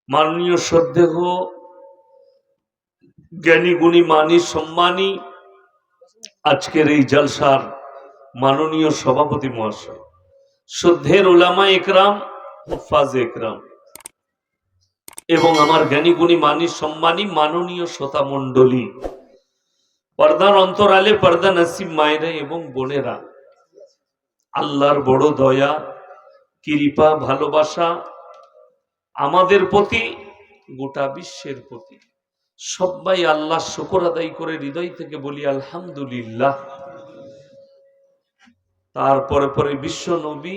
মাননীয় শ্রদ্ধেয় জ্ঞানী গুণী মানী সম্মানী আজকের এই জলসার মাননীয় সভাপতি মহাশয়, শ্রদ্ধের উলামা একরাম, হুফাজ একরাম এবং আমার জ্ঞানী গুণী মানী সম্মানী মাননীয় শ্রোতা মণ্ডলী, পর্দার অন্তরালে পর্দা নসিব মায়েরা এবং বোনেরা, আল্লাহর বড় দয়া কৃপা ভালোবাসা আমাদের প্রতি, গোটা বিশ্বের প্রতি। সবাই আল্লাহ শুকর আদায় করে হৃদয় থেকে বলি আলহামদুলিল্লাহ। তারপরে পরে বিশ্ব নবী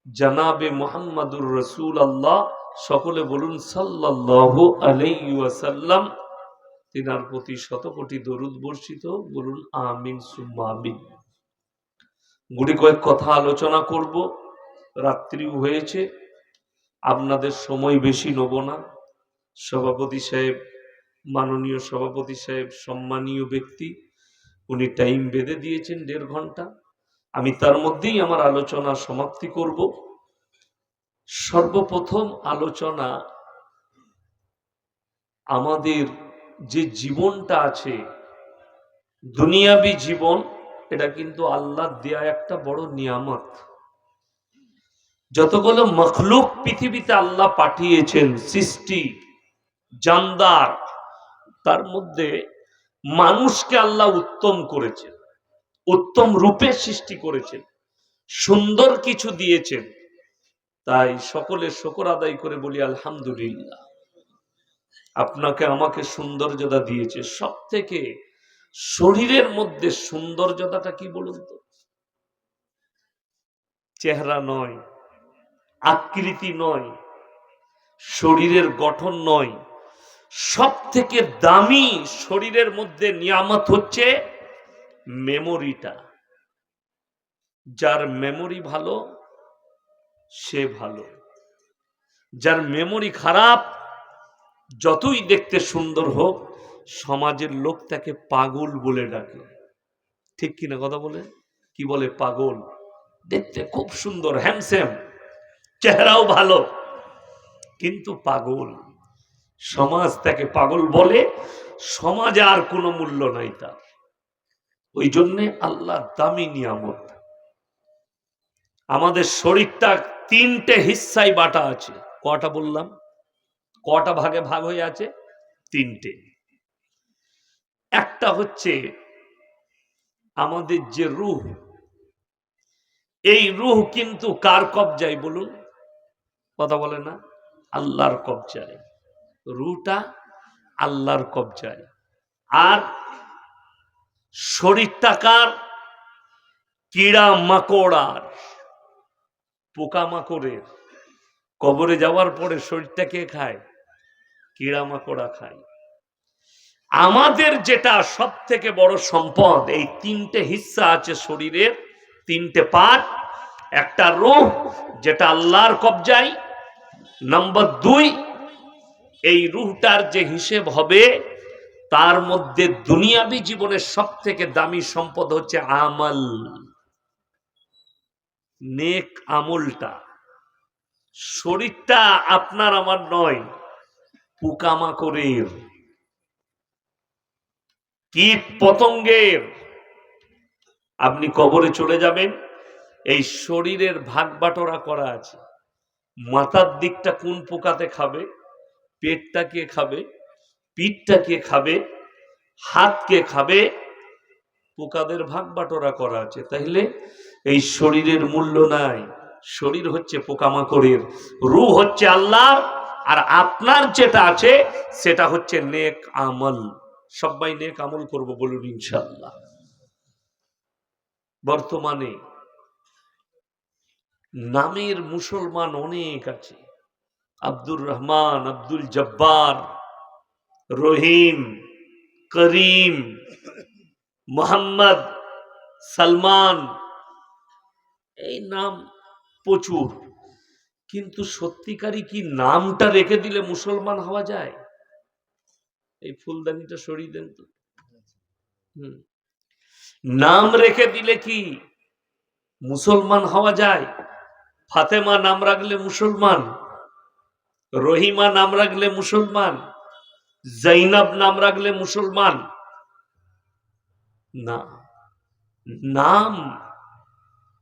জানাবে মুহাম্মাদুর রাসূল আল্লাহ, সকলে বলুন সাল্লাল্লাহু আলাইহি ওয়াসাল্লাম। তিনার প্রতি শত কোটি দরুদ বর্ষিত, বলুন আমিন সুম্মা আমিন। গুটি কয়েক কথা আলোচনা করব, রাত্রিও হয়েছে, আপনাদের সময় বেশি নেব না। সভাপতি সাহেব, মাননীয় সভাপতি সাহেব সম্মানীয় ব্যক্তি, উনি টাইম বেঁধে দিয়েছেন 1.5 ঘন্টা। আমি তার মধ্যেই আমার আলোচনা সমাপ্তি করব। সর্বপ্রথম আলোচনা, আমাদের যে জীবনটা আছে দুনিয়াবী জীবন, এটা কিন্তু আল্লাহ দেয়া একটা বড় নিয়ামত। যতগুলো মখলুক পৃথিবীতে আল্লাহ পাঠিয়েছেন, সৃষ্টি জানদার, তার মধ্যে মানুষকে আল্লাহ উত্তম করেছেন, উত্তম রূপে সৃষ্টি করেছেন, সুন্দর কিছু দিয়েছেন। তাই সকলে শুকর আদায় করে বলি আলহামদুলিল্লাহ। আপনাকে আমাকে সৌন্দর্যতা দিয়েছে। সব থেকে শরীরের মধ্যে সৌন্দর্যতাটা কি বলুন তো? চেহারা নয়, আকৃতি নয়, শরীরের গঠন নয়, সব থেকে দামি শরীরের মধ্যে নিয়ামত হচ্ছে মেমোরিটা। যার মেমোরি ভালো সে ভালো, যার মেমোরি খারাপ যতই দেখতে সুন্দর হোক, সমাজের লোক তাকে পাগল বলে ডাকে। ঠিক কিনা কথা বলে? কি বলে? পাগল। দেখতে খুব সুন্দর, হ্যান্ডসাম, চেহারাও ভালো, কিন্তু পাগল। সমাজ তাকে পাগল বলে, সমাজে আর কোনো মূল্য নাই তার। ওই জন্যে আল্লাহ দামি নিয়ামত। আমাদের শরীরটা 3টে হিস্সায় বাটা আছে। কটা বললাম? কটা ভাগে ভাগ হয়ে আছে? 3টে। একটা হচ্ছে আমাদের যে রূহ, এই রূহ কিন্তু কার কবজায় বলুন? কথা বলে না? আল্লাহর কবজায়। রূহটা আল্লাহর কবজায়। আর শরীরটা কার? কীড়া মাকড়ার, পোকা মাকড়ের। কবরে যাওয়ার পরে শরীরটা কে খায়? কীড়া মাকড়া খায়। আমাদের যেটা সব থেকে বড় সম্পদ, এই 3টে হিস্সা আছে শরীরের, 3টে পার্ট। একটা রূহ, যেটা আল্লাহর কবজায়। নাম্বার 2, এই রূহটার যে হিসেব হবে, তার মধ্যে দুনিয়াবী জীবনের সব থেকে দামি সম্পদ হচ্ছে আমল, নেক আমলটা। শরীরটা আপনার আমার নয়, পোকামাকড়ের, কীট পতঙ্গের। আপনি কবরে চলে যাবেন, এই শরীরের ভাগ বাটোয়ারা করা আছে। মাথার দিকটা কোন পোকাতে খাবে, পেটটা কে খাবে, পিঠটা কে খাবে, হাত কে খাবে, পোকাদের ভাগ বাটোয়ারা করা আছে। তাইলে এই শরীরের মূল্য নাই। শরীর হচ্ছে পোকামাকড়ের, রূহ হচ্ছে আল্লাহর, আর আপনার যেটা আছে সেটা হচ্ছে নেক আমল। সবাই নেক আমল করব বলুন ইনশাআল্লাহ। বর্তমানে নামের মুসলমান অনেক আছে। আব্দুর রহমান, আব্দুল জব্বার, রহিম, করিম, মোহাম্মদ, সালমান, এই নাম প্রচুর। কিন্তু সত্যিকারই কি নামটা রেখে দিলে মুসলমান হওয়া যায়? এই ফুলদানিটা সরিয়ে দেন তো। নাম রেখে দিলে কি মুসলমান হওয়া যায়? ফাতেমা নাম রাখলে মুসলমান? রহিমা নাম রাখলে মুসলমান, জৈনব নাম রাখলে মুসলমান না। নাম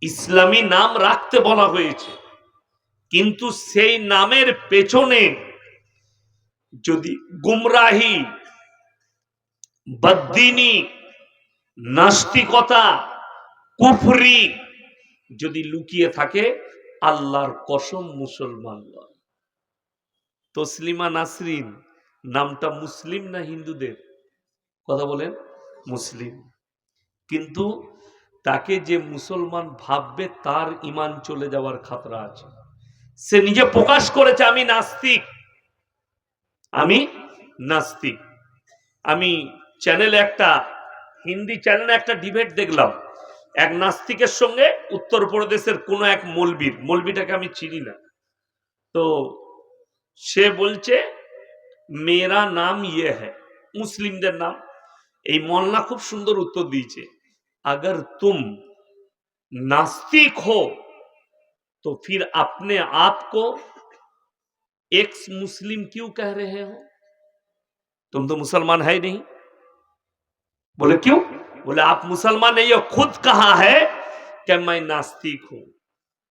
ইসলামী নাম রাখতে বলা হয়েছে, কিন্তু সেই নামের পেছনে যদি গুমরাহি, বদ্দিনী, নাস্তিকতা, কুফরি যদি লুকিয়ে থাকে, আল্লাহর কসম মুসলমান নয়। তসলিমা নাসরিন নামটা মুসলিম না হিন্দুদের? কথা বলেন, মুসলিম। কিন্তু তাকে যে মুসলমান ভাববে তার ঈমান চলে যাওয়ার খাতরা আছে। সে নিজে প্রকাশ করেছে আমি নাস্তিক, আমি নাস্তিক। আমি চ্যানেলে একটা, হিন্দি চ্যানেলে একটা ডিবেট দেখলাম এক নাস্তিকের সঙ্গে উত্তরপ্রদেশের কোন এক মৌলবিটাকে আমি চিনি না। তো সে বলছে মেরা নাম ইয়ে হ্যায়, মুসলিমদের নাম। এই মোল্লা খুব সুন্দর উত্তর দিয়েছে, अगर तुम नास्तिक हो तो फिर अपने आप को एक्स मुस्लिम क्यों कह रहे हो? तुम तो मुसलमान है ही नहीं। बोले क्यों? बोले आप मुसलमान नहीं हो, खुद कहा है कि मैं नास्तिक हूं,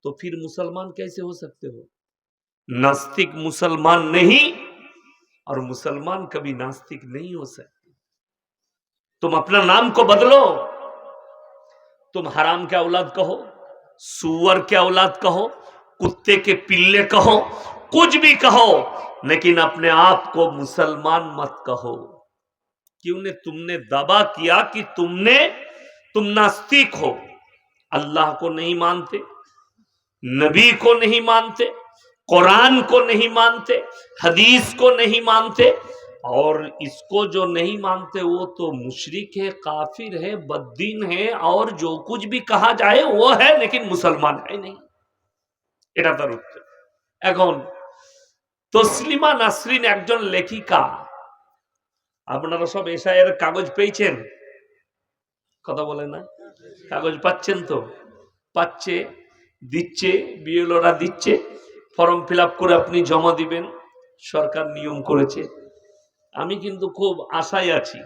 तो फिर मुसलमान कैसे हो सकते हो? नास्तिक मुसलमान नहीं और मुसलमान कभी नास्तिक नहीं हो सकते। तुम अपना नाम को बदलो, तुम हराम के औलाद कहो, सुअर के औलाद कहो, कुत्ते के पिल्ले कहो, कुछ भी कहो, लेकिन अपने आप को मुसलमान मत कहो। क्यों ने तुमने दावा किया कि तुम नास्तिक हो, अल्लाह को नहीं मानते, नबी को नहीं मानते, कुरान को नहीं मानते, हदीस को नहीं मानते, और इसको जो नहीं मानते वो तो मुशरिक है, काफिर है, बद्दीन है, और जो कुछ भी कहा जाए वो है, लेकिन मुसलमान है नहीं। এটা তার উত্তর। এখন তসলিমা নাসরিন একজন লেখিকা। আপনারা সব এশায়ের কাগজ পেয়েছেন? কথা বলে না, কাগজ পাচ্ছেন তো? পাচ্ছে, দিচ্ছে, বিএলওরা দিচ্ছে, ফর্ম ফিল আপ করে আপনি জমা দিবেন, সরকার নিয়ম করেছে। আমি কিন্তু খুব আশায় আছি,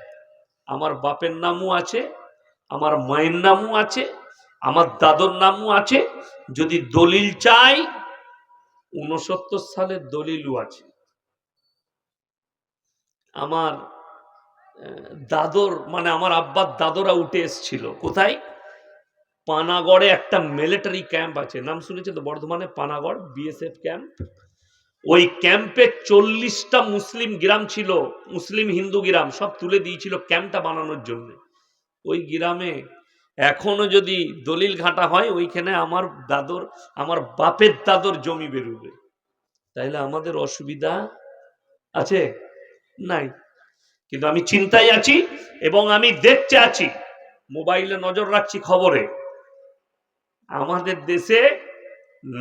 আমার বাপের নামও আছে, আমার মায়ের নামও আছে, আমার দাদুর নামও আছে। যদি দলিল চাই 69 সালের দলিলও আছে। আমার দাদর মানে আমার আব্বার দাদরা উঠে এসেছিল কোথায়? পানাগড়ে একটা মিলিটারি ক্যাম্প আছে, নাম শুনেছে তো, বর্ধমানে পানাগড় বিএসএফ ক্যাম্প। ওই ক্যাম্পে 40টা মুসলিম গ্রাম ছিল, মুসলিম হিন্দু গ্রাম, সব তুলে দিয়েছিল ক্যাম্পটা বানানোর জন্য। ওই গ্রামে এখনো যদি দলিল ঘাটা হয়, ওইখানে আমার বাপের দাদর জমি বেরোবে। তাইলে আমাদের অসুবিধা আছে নাই? কিন্তু আমি চিন্তায় আছি এবং আমি দেখতে আছি, মোবাইলে নজর রাখছি, খবরে আমাদের দেশে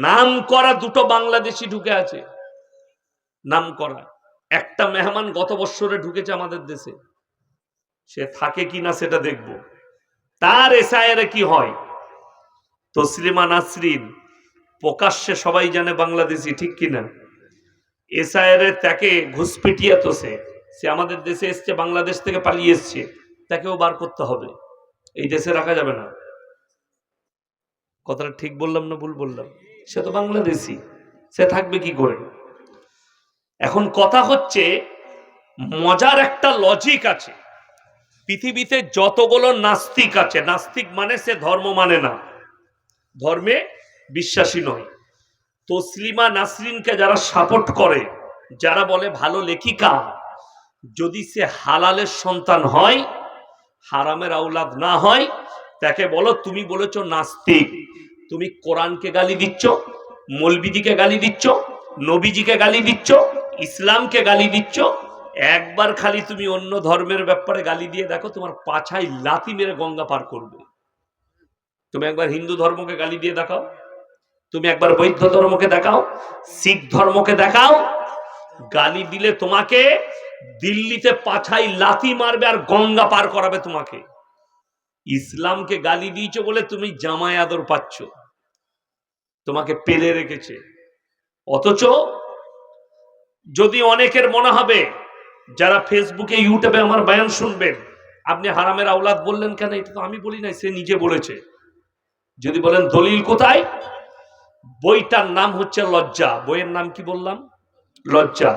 নাম করা 2টো বাংলাদেশি ঢুকে আছে। নাম করা একটা মেহমান গত বছরে ঢুকেছে আমাদের দেশে, সে থাকে কিনা সেটা দেখব। তার এসআইআরে কি হয়? তসলিমা নাসরিন প্রকাশ্যে সবাই জানে বাংলাদেশি, ঠিক কিনা? এসআইআরে তাকে ঘুষপিটিয়ে তো সে আমাদের দেশে এসছে, বাংলাদেশ থেকে পালিয়ে এসছে, তাকেও বার করতে হবে, এই দেশে রাখা যাবে না। কথাটা ঠিক বললাম না ভুল বললাম? সে তো বাংলাদেশি, সে থাকবে কি করে? এখন কথা হচ্ছে, মজার একটা লজিক আছে। পৃথিবীতে যতগুলো নাস্তিক আছে, নাস্তিক মানে সে ধর্ম মানে না, ধর্মে বিশ্বাসী নয়। তসলিমা নাসরিনকে যারা সাপোর্ট করে, যারা বলে ভালো লেখিকা, যদি সে হালালের সন্তান হয়, হারামের আওলাদ না হয়, তাকে বলো তুমি বলেছো নাস্তিক, তুমি কোরআনকে গালি দিচ্ছ, মৌলবিদিকে গালি দিচ্ছ, নবীজিকে গালি দিচ্ছ, ইসলামকে গালি দিচ্ছ। একবার খালি তুমি অন্য ধর্মের ব্যাপারে গালি দিয়ে দেখো, তোমার পাছায় লাথি মেরে গঙ্গা পার করবে। তুমি একবার হিন্দু ধর্মকে গালি দিয়ে দেখাও, তুমি একবার বৌদ্ধ ধর্মকে দেখাও, শিখ ধর্মকে দেখাও, গালি দিলে তোমাকে দিল্লিতে পাছায় লাথি মারবে আর গঙ্গা পার করাবে তোমাকে। ইসলামকে গালি দিয়েছো বলে তুমি জামাই আদর পাচ্ছ, তোমাকে পেলে রেখেছে। অথচ যদি অনেকের মনে হবে যারা ফেসবুকে ইউটিউবে আমার বয়ান শুনবেন, আপনি হারামের আওলাদ বললেন কেন? এটা তো আমি বলি নাই, সে নিজে বলেছে। যদি বলেন দলিল কোথায়, বইটার নাম হচ্ছে লজ্জা। বইয়ের নাম কি বললাম? লজ্জা।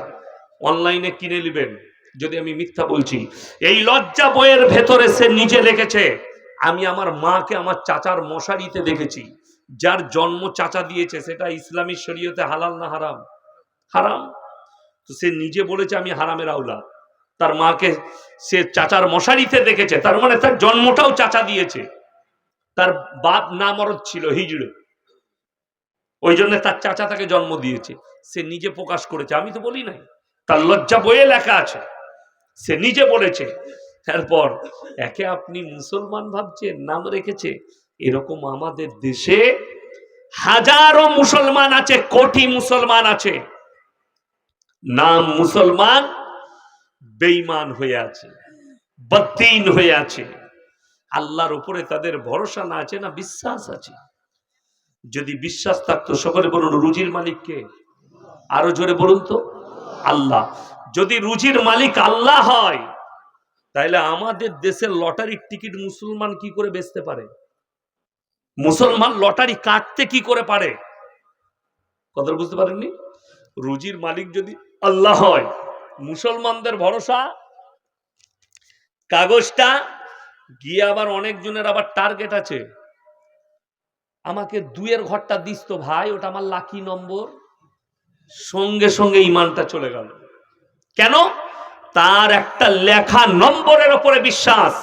অনলাইনে কিনে নেবেন যদি আমি মিথ্যা বলছি। এই লজ্জা বইয়ের ভেতরে সে নিজে লিখেছে, আমি আমার মাকে আমার চাচার মশারিতে দেখেছি। যার জন্ম চাচা দিয়েছে সেটা ইসলামী শরীয়তে হালাল না হারাম? হারাম। তো সে নিজে বলেছে আমি হারামের আওলাদ। তার মাকে সে চাচার মশারিতে দেখেছে, তার মানে তার জন্মটাও চাচা দিয়েছে। তার বাপ নামরদ ছিল, হিজড়ে, ওই জন্য তার চাচা তাকে জন্ম দিয়েছে। সে নিজে প্রকাশ করেছে, আমি তো বলি নাই। তার লজ্জা বইয়ে লেখা আছে, সে নিজে বলেছে। এরপর একে আপনি মুসলমান ভাবছেন, নাম রেখেছে। এরকম আমাদের দেশে হাজারো মুসলমান আছে, কোটি মুসলমান আছে, নাম মুসলমান, বেঈমান হয়ে আছে, বদ্দীন হয়ে আছে। আল্লাহর উপরে তাদের ভরসা না আছে, না বিশ্বাস আছে। যদি বিশ্বাস থাকতো, সকলে বলুন রুজির মালিক কে? আরো জোরে বলুন তো, আল্লাহ। যদি রুজির মালিক আল্লাহ হয়, তাহলে আমাদের দেশের লটারির টিকিট মুসলমান কি করে বেচতে পারে? মুসলমান লটারি কাটতে কি করে পারে? কথা বুঝতে পারেননি? রুজির মালিক যদি আল্লাহ হয়, মুসলমানদের ভরসা কাগজটা গিয়ে আবার অনেকজনের আবার টার্গেট আছে, আমাকে দুয়ের ঘরটা দিস তো ভাই, ওটা আমার লাকি নম্বর। সঙ্গে সঙ্গে ইমানটা চলে গেল। কেন? তার একটা লেখা নম্বরের উপরে বিশ্বাস।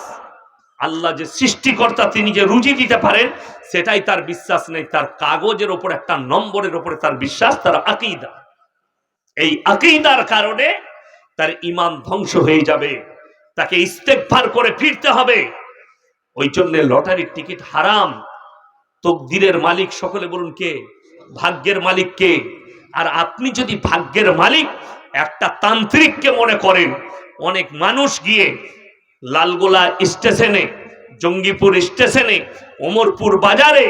আল্লাহ যে সৃষ্টিকর্তা, তিনি যে রুজি দিতে পারেন, সেটাই তার বিশ্বাস নেই। তার কাগজের ওপর একটা নম্বরের উপরে তার বিশ্বাস, তার আকীদা। এই আকীদার কারণে তার ঈমান ধ্বংস হয়ে যাবে, তাকে ইস্তেগফার করে ফিরতে হবে। ওই জন্য লটারির টিকিট হারাম। তকদিরের মালিক সকলে বলুন কে? ভাগ্যের মালিক কে? আর আপনি যদি ভাগ্যের মালিক একটা তান্ত্রিককে মনে করেন, অনেক মানুষ গিয়ে লালগোলা স্টেশনে, জঙ্গিপুর স্টেশনে, ওমরপুর বাজারে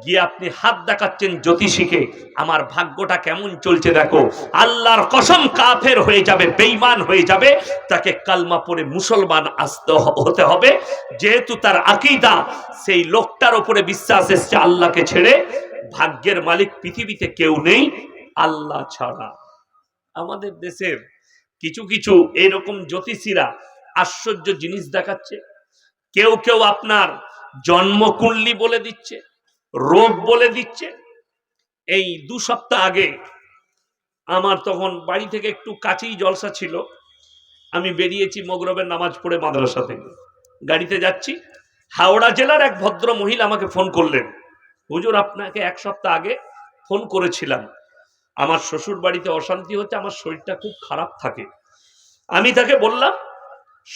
গিয়ে আপনি হাত দেখাচ্ছেন জ্যোতিষীকে, আমার ভাগ্যটা কেমন চলছে দেখো। আল্লাহর কসম কাফের হয়ে যাবে, বেঈমান হয়ে যাবে। তাকে কালমা পড়ে মুসলমান আসতে হতে হবে, যেহেতু তার আকীদা সেই লোকটার উপরে বিশ্বাস এসছে আল্লাহকে ছেড়ে। ভাগ্যের মালিক পৃথিবীতে কেউ নেই আল্লাহ ছাড়া। আমাদের দেশের কিছু কিছু এরকম জ্যোতিষীরা আশ্চর্য জিনিস দেখাচ্ছে। কেউ কেউ আপনার জন্মকুণ্ডলী বলে দিচ্ছে, রোগ বলে দিচ্ছে। এই 2 সপ্তাহ আগে আমার তখন বাড়ি থেকে একটু কাছেই জলসা ছিল, আমি বেরিয়েছি মগরবের নামাজ পড়ে মাদ্রাসা থেকে, গাড়িতে যাচ্ছি। হাওড়া জেলার এক ভদ্র মহিলা আমাকে ফোন করলেন, হুজুর আপনাকে 1 সপ্তাহ আগে ফোন করেছিলাম, আমার শ্বশুর বাড়িতে অশান্তি হচ্ছে, আমার শরীরটা খুব খারাপ থাকে। আমি তাকে বললাম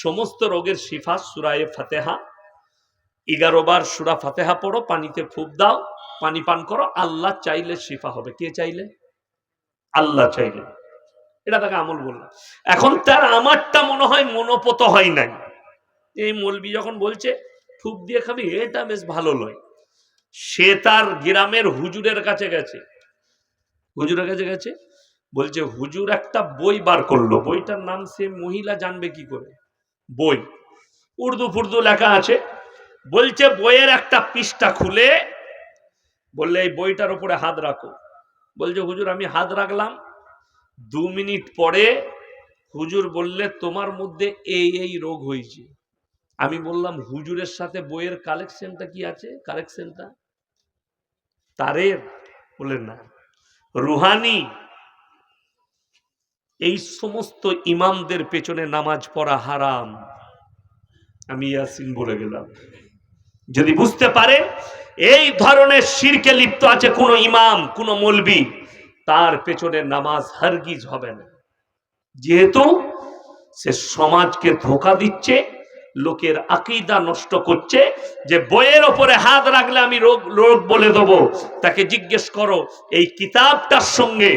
সমস্ত রোগের শিফা সূরায়ে ফাতিহা, 11 বার সূরা ফাতিহা পড়ো, পানিতে ফুঁক দাও, পানি পান করো, আল্লাহ চাইলে শিফা হবে। কে চাইলে? আল্লাহ চাইলে। এটা তাকে আমল বললাম। এখন তার আমারটা মনে হয় মনোপত হয় নাই। এই মৌলবি যখন বলছে ফুঁক দিয়ে খাবি, এটা বেশ ভালো লয়। সে তার গ্রামের হুজুরের কাছে গেছে, হুজুরের কাছে গেছে, বলছে হুজুর একটা বই বার করলো, বইটার নাম সে মহিলা জানবে কি করে, বই উর্দু ফুর্দু লেখা আছে। বলছে বইয়ের একটা পৃষ্ঠা খুলে বললে এই বইটার উপরে হাত রাখো। বলছে হুজুর আমি হাত রাখলাম, 2 মিনিট পরে হুজুর বললে তোমার মধ্যে এই এই রোগ হয়েছে। আমি বললাম হুজুরের সাথে বইয়ের কালেকশনটা কি আছে? কালেকশনটা তারের? বললেন না, রুহানি। এই সমস্ত ইমামদের পেছনে নামাজ পড়া হারাম। আমি ইয়াসিন বলে গেলাম। যদি বুঝতে পারে এই ধরনের শিরকে লিপ্ত আছে কোন ইমাম, কোন মৌলবি, তার পেছনে নামাজ হারগিজ হবে না। যেহেতু সে সমাজকে ধোঁকা দিচ্ছে, লোকের আকীদা নষ্ট করছে। যে বইয়ের ওপরে হাত রাখলে আমি রোগ বলে দেবো, তাকে জিজ্ঞেস করো এই কিতাবটার সঙ্গে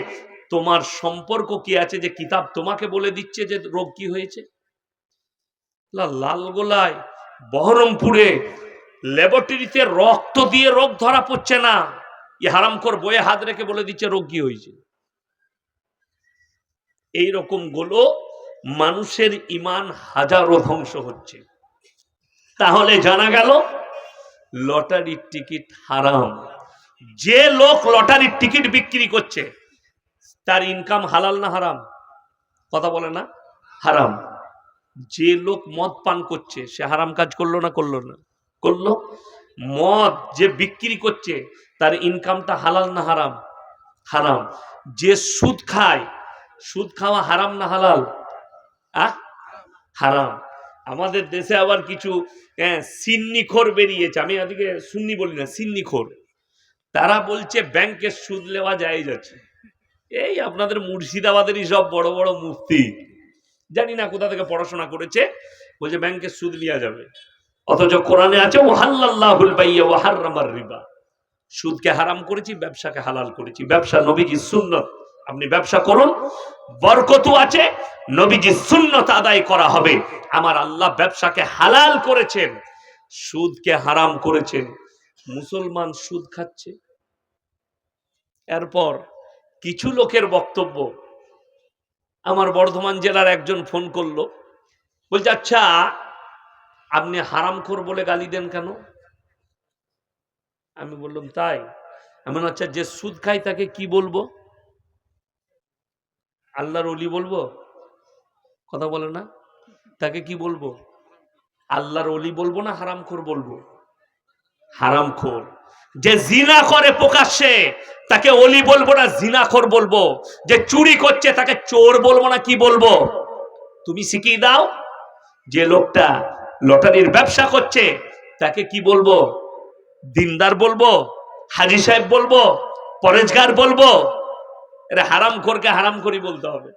তোমার সম্পর্ক কি আছে, যে কিতাব তোমাকে বলে দিচ্ছে যে রোগ কি হয়েছে। লালগোলায়, বহরমপুরে ল্যাবরেটরিতে রক্ত দিয়ে রোগ ধরা পড়ছে না, ই হারামখোর বইয়ে হাত রেখে বলে দিচ্ছে রোগ কি হয়েছে। এই রকম গুলো মানুষের ইমান হাজারো ধ্বংস হচ্ছে। তাহলে জানা গেল লটারির টিকিট হারাম। যে লোক লটারির টিকিট বিক্রি করছে তার ইনকাম হালাল না হারাম? কথা বলে না? হারাম। যে লোক মদ পান করছে সে হারাম কাজ করলো না করলো না? করলো। মদ যে বিক্রি করছে তার ইনকামটা হালাল না হারাম? হারাম। যে সুদ খায়, সুদ খাওয়া হারাম না হালাল? হারাম। আমাদের দেশে আবার কিছু সিন্নিখোর বেরিয়েছে, আমি আজকে সুন্নি বলি না, সিন্নিখোর। তারা বলছে ব্যাংকের সুদ নেওয়া জায়েজ আছে। এই আপনাদের মুর্শিদাবাদেরই সব বড় বড় মুফতি, জানি না কোথা থেকে পড়াশোনা করেছে, বলছে ব্যাংকের সুদ নেওয়া যাবে। অথচ কোরআনে আছে ওয়াহাল্লাল্লাহুল বাইয়া ওয়া হাররামার রিবা, সুদকে হারাম করেছি, ব্যবসাকে হালাল করেছি। ব্যবসা নবীজির সুন্নত, আপনি ব্যবসা করুন, বরকত আছে, নবীজির সুন্নত আদায় করা হবে। আমার আল্লাহ ব্যবসাকে হালাল করেছেন, সুদকে হারাম করেছেন। মুসলমান সুদ খাচ্ছে। এরপর কিছু লোকের বক্তব্য, আমার বর্ধমান জেলার একজন ফোন করলো, বলছে আচ্ছা আপনি হারামখোর বলে গালি দেন কেন? আমি বললাম তাই? এমন আচ্ছা যে সুদ খায় তাকে কি বলবো? আল্লাহর ওলি বলবো? কথা বলে না? তাকে কি বলবো? আল্লাহর ওলি বলবো না হারামখোর বলবো? হারামখোর। যে জিনা করে প্রকাশ্যে তাকে ওলি বলবো না জিনাখোর বলবো? যে চুরি করছে তাকে চোর বলবো না কি বলবো? তুমি শিখিয়ে দাও। যে লোকটা লটারির ব্যবসা করছে তাকে কি বলবো? দিনদার বলবো, হাজী সাহেব বলবো, পরেজগার বলবো? এরা হারামখোরকে হারামখোরই বলতে হবে।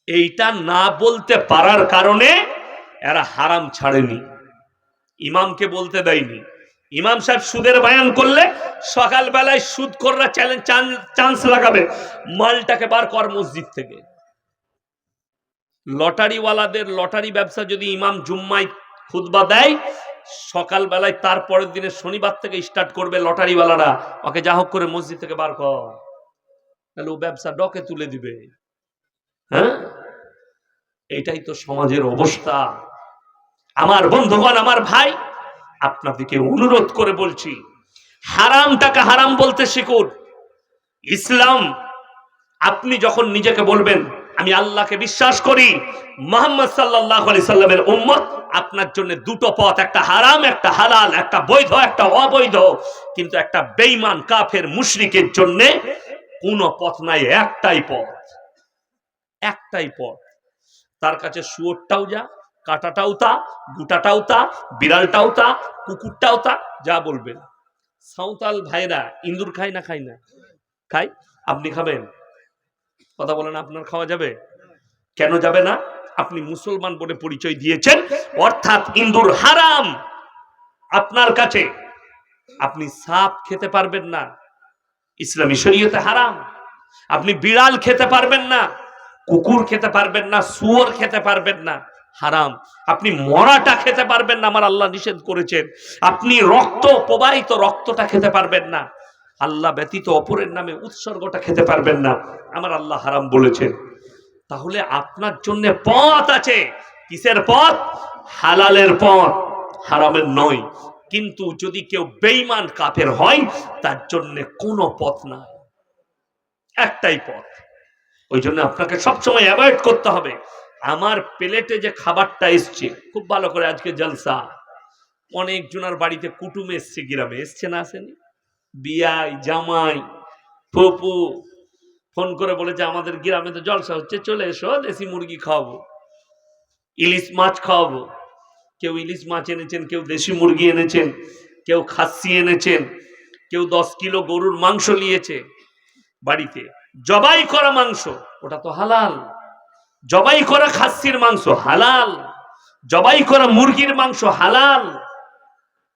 এইটা না বলতে পারার কারণে এরা হারাম ছাড়েনি, ইমামকে বলতে দেয়নি। ইমাম সাহেব সুদের বয়ান করলে সকালবেলায় সুদখোররা চান্স লাগাবে, মালটাকে বার কর মসজিদ থেকে। লটারিওয়ালাদের লটারি ব্যবসা যদি ইমাম জুম্মায় খুতবা দেয়, সকালবেলায় তারপরের দিনে শনিবার থেকে স্টার্ট করবে লটারিওয়ালারা, ওকে যা হোক করে মসজিদ থেকে বার কর, তাহলে ও ব্যবসা ডকে তুলে দিবে। হ্যাঁ, এটাই তো সমাজের অবস্থা। আমার বন্ধুগণ, আমার ভাই, আপনাদেরকে অনুরোধ করে বলছি, হারামটাকে হারাম বলতে শিখুন। ইসলাম, আপনি যখন নিজেকে বলবেন আমি আল্লাহকে বিশ্বাস করি, মুহাম্মদ সাল্লাল্লাহু আলাইহি সাল্লামের উম্মত, আপনার জন্য দুটো পথ, একটা হারাম একটা হালাল, একটা বৈধ একটা অবৈধ। কিন্তু একটা বেঈমান কাফের মুশরিকের জন্য কোনো পথ নাই, একটাই পথ, একটাই পথ। তার কাছে শুয়োরটাও যা, কাঁটাটাও তা, গুটাটাও তা, বিড়ালটাও তা, কুকুরটাও তা, যা বলবেন। সাঁওতাল ভাইরা ইন্দুর খায় না খায় না? খায়। আপনি খাবেন? কথা বলেন, আপনার খাওয়া যাবে? কেন যাবে না? আপনি মুসলমান বলে পরিচয় দিয়েছেন, অর্থাৎ ইন্দুর হারাম আপনার কাছে। আপনি সাপ খেতে পারবেন না, ইসলামী শরীয়তে হারাম। আপনি বিড়াল খেতে পারবেন না, কুকুর খেতে পারবেন না, শুয়োর খেতে পারবেন না, হারাম। আপনি মরাটা খেতে পারবেন না, আমার আল্লাহ নিষেধ করেছেন। আপনি রক্ত প্রবাহিত রক্তটা খেতে পারবেন না, আল্লাহ ব্যতীত অপরের নামে উৎসর্গটা খেতে পারবেন না, আমার আল্লাহ হারাম বলেছেন। তাহলে আপনার জন্য পথ আছে। কিসের পথ? হালালের পথ, হারামের নয়। কিন্তু যদি কেউ বেঈমান কাফের হয়, তার জন্য কোনো পথ নাই, একটাই পথ। ওই জন্য আপনাকে সবসময় অ্যাভয়েড করতে হবে। আমার প্লেটে যে খাবারটা এসছে, খুব ভালো করে, আজকে জলসা, অনেক জনের বাড়িতে কুটুম এসছে, গ্রামে এসছে না আসেনি? বিয়াই, জামাই, ফুপু ফোন করে বলেছে আমাদের গ্রামে তো জলসা হচ্ছে, চলে এসো, দেশি মুরগি খাওয়াবো, ইলিশ মাছ খাওয়াবো। কেউ ইলিশ মাছ এনেছেন, কেউ দেশি মুরগি এনেছেন, কেউ খাসি এনেছেন, কেউ 10 কিলো গরুর মাংস নিয়েছে বাড়িতে। জবাই করা মাংস, ওটা তো হালাল। জবাই করা খাসির মাংস হালাল, জবাই করা মুরগির মাংস হালাল।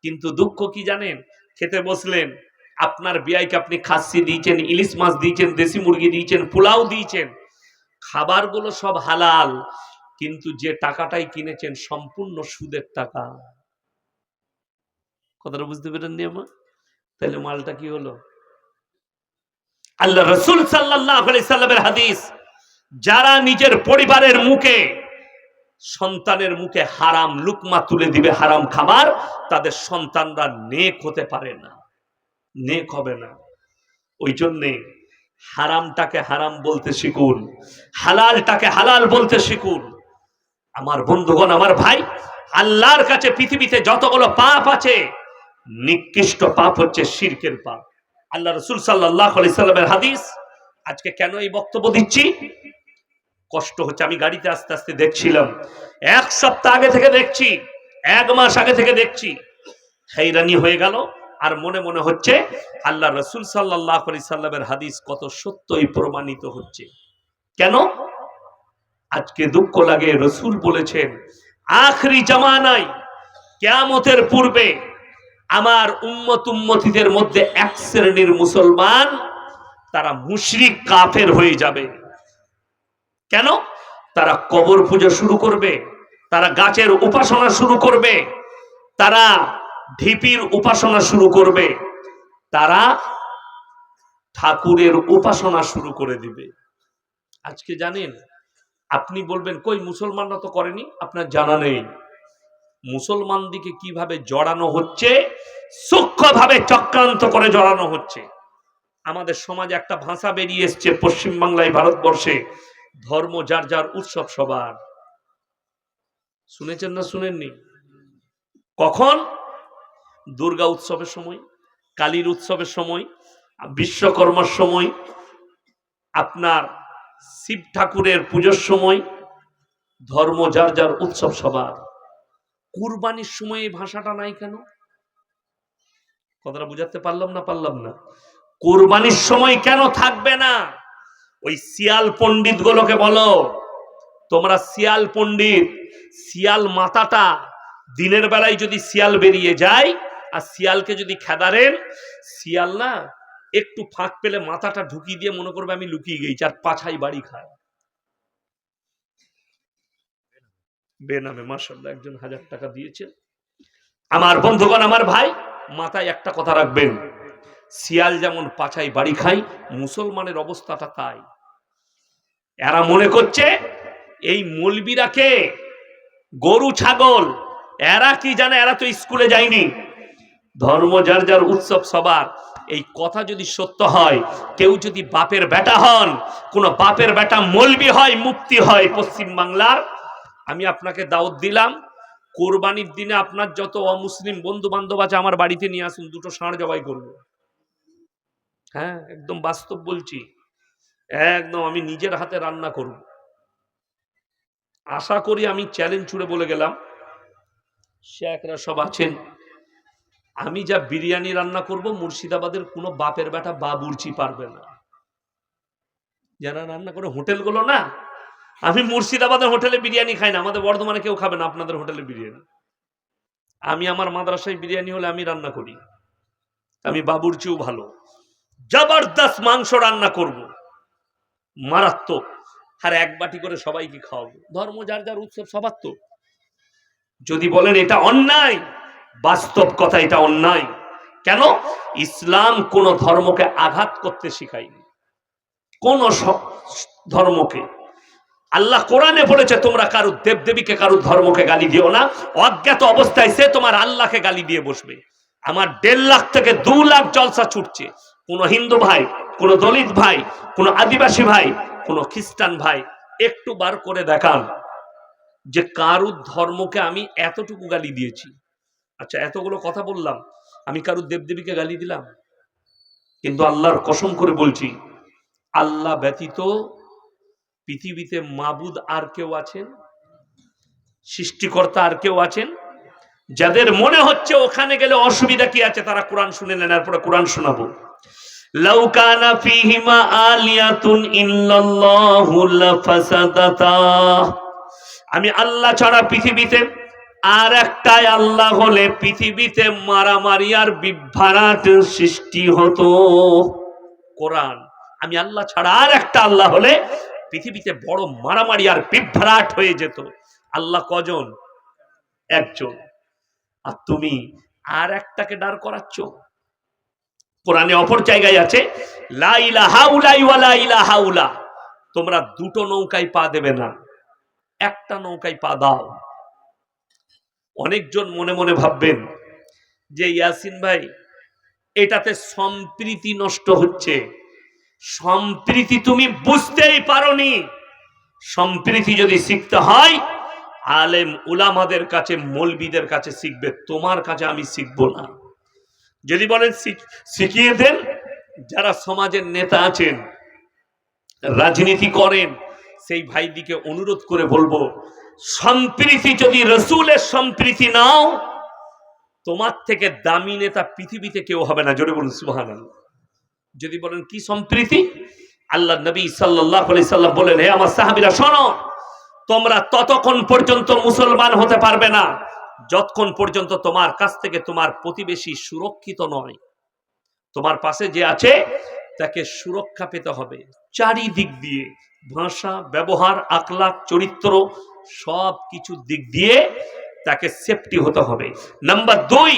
কিন্তু দুঃখ কি জানেন? খেতে বসলেন, আপনার বিয়াইকে আপনি খাসি দিয়েছেন, ইলিশ মাছ দিয়েছেন, দেশি মুরগি দিয়েছেন, পোলাও দিয়েছেন, খাবারগুলো সব হালাল, কিন্তু যে টাকাটাই কিনেছেন সম্পূর্ণ সুদের টাকা। কথাটা বুঝতে পেরেননি আমার? তাহলে মালটা কি হলো? আল্লাহ রাসূল সাল্লাল্লাহু আলাইহি সাল্লামের হাদিস, যারা নিজের পরিবারের মুখে, সন্তানের মুখে হারাম লুকমা তুলে দিবে, হারাম খাবার, তাদের সন্তানরা নেক হতে পারে না, নেক হবে না। ওই জন্যে হারামটাকে হারাম বলতে শিখুন, হালালটাকে হালাল বলতে শিখুন। আমার বন্ধুগণ, আমার ভাই, আল্লাহর কাছে পৃথিবীতে যতগুলো পাপ আছে, নিকৃষ্ট পাপ হচ্ছে শিরকের পাপ। আল্লাহ রাসূল সাল্লাল্লাহু আলাইহি সাল্লামের হাদিস। আজকে কেন এই বক্তব্য দিচ্ছি, কষ্ট হচ্ছে। আমি গাড়িতে আস্তে আস্তে দেখছিলাম, এক সপ্তাহ আগে থেকে দেখছি, এক মাস আগে থেকে দেখছি, hayরানি হয়ে গেল। আর মনে মনে হচ্ছে আল্লাহ রাসূল সাল্লাল্লাহু আলাইহি সাল্লামের হাদিস কত সত্যই প্রমাণিত হচ্ছে। কেন? আজকে দুঃখ লাগে, রাসূল বলেছেন আখরি জামানায়, কিয়ামতের পূর্বে আমার উম্মতিদের মধ্যে এক শ্রেণীর মুসলমান, তারা মুশরিক কাফের হয়ে যাবে। কেন? তারা কবর পূজা শুরু করবে, তারা গাছের উপাসনা শুরু করবে, তারা ঢিপির উপাসনা শুরু করবে, তারা ঠাকুরের উপাসনা শুরু করে দিবে। আজকে জানেন, আপনি বলবেন কই মুসলমানরা তো করেনি, আপনার জানা নেই মুসলমান দিকে কিভাবে জড়ানো হচ্ছে, সূক্ষ্মভাবে চক্রান্ত করে জড়ানো হচ্ছে। আমাদের সমাজে একটা ভাষা বেরিয়ে এসছে পশ্চিমবাংলায়, ভারতবর্ষে, ধর্ম যার যার উৎসব সবার। শুনেছেন না শুনেননি? কখন? দুর্গা উৎসবের সময়, কালীর উৎসবের সময়, বিশ্বকর্মার সময়, আপনার শিব ঠাকুরের পুজোর সময়, ধর্ম যার যার উৎসব সবার। কুরবানির সময় এই ভাষাটা নাই কেন? কথাটা বুঝাতে পারলাম না? কুরবানির সময় কেন থাকবে না? ওই শিয়াল পণ্ডিত গুলোকে বলো, তোমরা শিয়াল পণ্ডিত, শিয়াল মাথাটা দিনের বেলায় যদি শিয়াল বেরিয়ে যায় আর শিয়ালকে যদি খেদারেন, শিয়াল না একটু ফাঁক পেলে মাথাটা ঢুকিয়ে দিয়ে মনে করবে আমি লুকিয়ে গেছি, আর পাছাই বাড়ি খায়। বেনামে মাশাআল্লাহ একজন 1000 টাকা দিয়েছেন। আমার বন্ধুগণ, আমার ভাই, মাথায় একটা কথা রাখবেন, শিয়াল যেমন পাছাই বাড়ি খায়, মুসলমানের অবস্থাটা তাই। এরা মনে করছে এই মৌলবীরা কে, গরু ছাগল, এরা কি জানে? এরা তো স্কুলে যায়নি। ধর্ম যার যার উৎসব সবার, এই কথা যদি সত্য হয়, কেউ যদি বাপের বেটা হন, কোন বাপের বেটা মৌলবী হয়, মুফতি হয় পশ্চিম বাংলার, আমি আপনাকে দাওয়াত দিলাম, কোরবানির দিনে আপনার যত অমুসলিম বন্ধু বান্ধব আছে আমার বাড়িতে নিয়ে আসুন, দুটো ষাঁড় জবাই করবো। হ্যাঁ, একদম বাস্তব বলছি, একদম আমি নিজের হাতে রান্না করব। আশা করি আমি চ্যালেঞ্জ ছুড়ে বলে গেলাম, শেখরা সব আছেন, আমি যা বিরিয়ানি রান্না করব, মুর্শিদাবাদের কোনো বাপের বেটা বাবুর্চি পারবে না। যারা রান্না করে হোটেলগুলো না, আমি মুর্শিদাবাদের হোটেলে বিরিয়ানি খাই না, আমাদের বর্ধমানে কেউ খাবে না আপনাদের হোটেলে বিরিয়ানি। আমি আমার মাদ্রাসায় বিরিয়ানি হলে আমি রান্না করি, আমি বাবুর্চিও ভালো, জবরদস্ত মাংস রান্না করব, মারাত্মক, আর এক বাটি করে সবাইকে খাওয়াবো। ধর্ম যার যার উৎসব সবার তো। যদি বলেন এটা অন্যায়, বাস্তব কথা, এটা অন্যায়। কেন? ইসলাম কোন ধর্মকে আঘাত করতে শিখায়নি, কোন ধর্মকে। আল্লাহ কোরআনে বলেছে তোমরা কারো দেবদেবীকে, কারো ধর্মকে গালি দিও না, অজ্ঞাত অবস্থায় সে তোমার আল্লাহকে গালি দিয়ে বসবে। আমার 1.5 লাখ থেকে 2 লাখ জলসা ছুটছে, কোন হিন্দু ভাই, কোন দলিত ভাই, কোন আদিবাসী ভাই, কোন খ্রিস্টান ভাই একটু বার করে দেখান যে কারুর ধর্মকে আমি এতটুকু গালি দিয়েছি। আচ্ছা, এতগুলো কথা বললাম, আমি কারুর দেবদেবীকে গালি দিলাম? কিন্তু আল্লাহর কসম করে বলছি, আল্লাহ ব্যতীত পৃথিবীতে মাবুদ আর কেউ আছেন? সৃষ্টিকর্তা আর কেউ আছেন? যাদের মনে হচ্ছে ওখানে গেলে অসুবিধা কি আছে, তারা কোরআন শুনে নেন, এরপরে কোরআন শোনাবো। লাউ কানা ফীহিমা আলিয়াতুন ইল্লাল্লাহু লাফাসাদাতা, আমি আল্লাহ ছাড়া পৃথিবীতে আর একটাই আল্লাহ হলে পৃথিবীতে মারামারি আর বিভ্রাট সৃষ্টি হতো। কোরআন, আমি আল্লাহ ছাড়া আর একটা আল্লাহ হলে পৃথিবীতে বড় মারামারি আর বিভ্রাট হয়ে যেত। আল্লাহ কজন? একজন। আর তুমি আর একটাকে দাঁড় করাচ্ছ। কোরআনে অপর জায়গায় আছে লা ইলাহা ইল্লা ওয়া লা ইলাহা ইল্লা, তোমরা দুটো নৌকায় পা দেবে না, একটা নৌকায় পা দাও। অনেকজন মনে মনে ভাববেন যে ইয়াসিন ভাই এটাতে সম্প্রীতি নষ্ট হচ্ছে। সম্প্রীতি তুমি বুঝতেই পারোনি। সম্প্রীতি যদি শিখতে হয় আলেম উলামাদের কাছে, মৌলবীদের কাছে শিখবে, তোমার কাছে আমি শিখবো না। যদি বলেন শিখিয়ে দেন, যারা সমাজের নেতা আছেন, রাজনীতি করেন, সেই ভাইদিকে অনুরোধ করে বলবো, সম্প্রীতি যদি রসুলের সম্প্রীতি নাও, তোমার থেকে দামি নেতা পৃথিবীতে কেউ হবে না। জোরে বলুন সুবহানাল্লাহ। যদি বলেন কি সম্প্রীতি, আল্লাহ নবী সাল্লাল্লাহু আলাইহি সাল্লাম বলেন, হে আমার সাহাবীরা শোনো, তোমরা ততক্ষণ পর্যন্ত মুসলমান হতে পারবে না যতক্ষণ পর্যন্ত তোমার কাছ থেকে তোমার প্রতিবেশী সুরক্ষিত নয়। তোমার পাশে যে আছে তাকে সুরক্ষা পেতে হবে চারিদিক দিয়ে, ভাষা, ব্যবহার, আখলাক, চরিত্র, সব কিছু দিক দিয়ে তাকে সেফটি হতে হবে। নাম্বার 2,